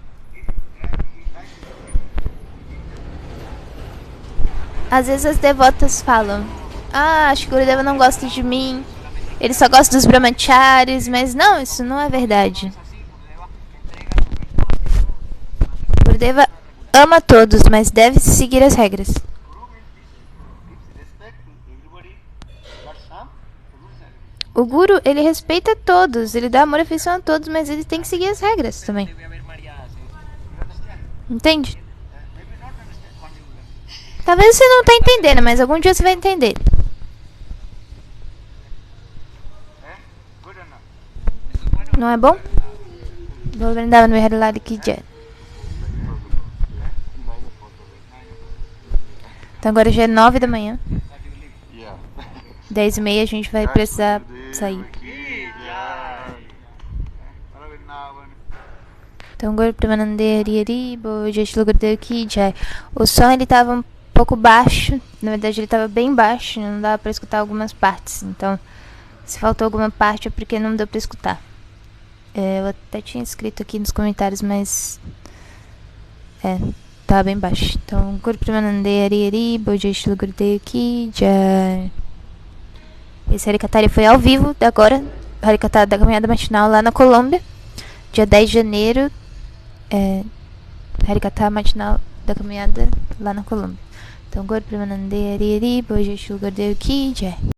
Às vezes as devotas falam: ah, acho que o Gurudeva não gosta de mim, ele só gosta dos brahmacharis, mas não, isso não é verdade. Gurudeva ama todos, mas deve seguir as regras. Guru gives respect to everybody, but some rules and regulations. O Guru, ele respeita todos, ele dá amor e afeição a todos, mas ele tem que seguir as regras também. debe haber mariadas. You understand? Entende? Maybe not understand what you will. Talvez você não tá entendendo, mas algum dia você vai entender. Good or not? Não é bom? Vou brindar no Viharalari Ki Jai. Então agora já é 9 da manhã. 10h30 a gente vai precisar sair. Então agora Premanande Hari Hari Bo Jai Shri Gurudev Ki Jai. O som ele tava um pouco baixo. Na verdade ele tava bem baixo, não dava pra escutar algumas partes. Então se faltou alguma parte é porque não deu pra escutar. Eu até tinha escrito aqui nos comentários, mas tá bem baixo. Então, Guru Premanande Hari Hari Bo Jai Shri Gurudev Ki Jai. Esse Harikatha foi ao vivo agora. Harikatha da caminhada matinal lá na Colômbia. Dia 10 de janeiro. Harikatha matinal da caminhada lá na Colômbia. Então, Guru Premanande Hari Hari Bo Jai Shri Gurudev Ki Jai.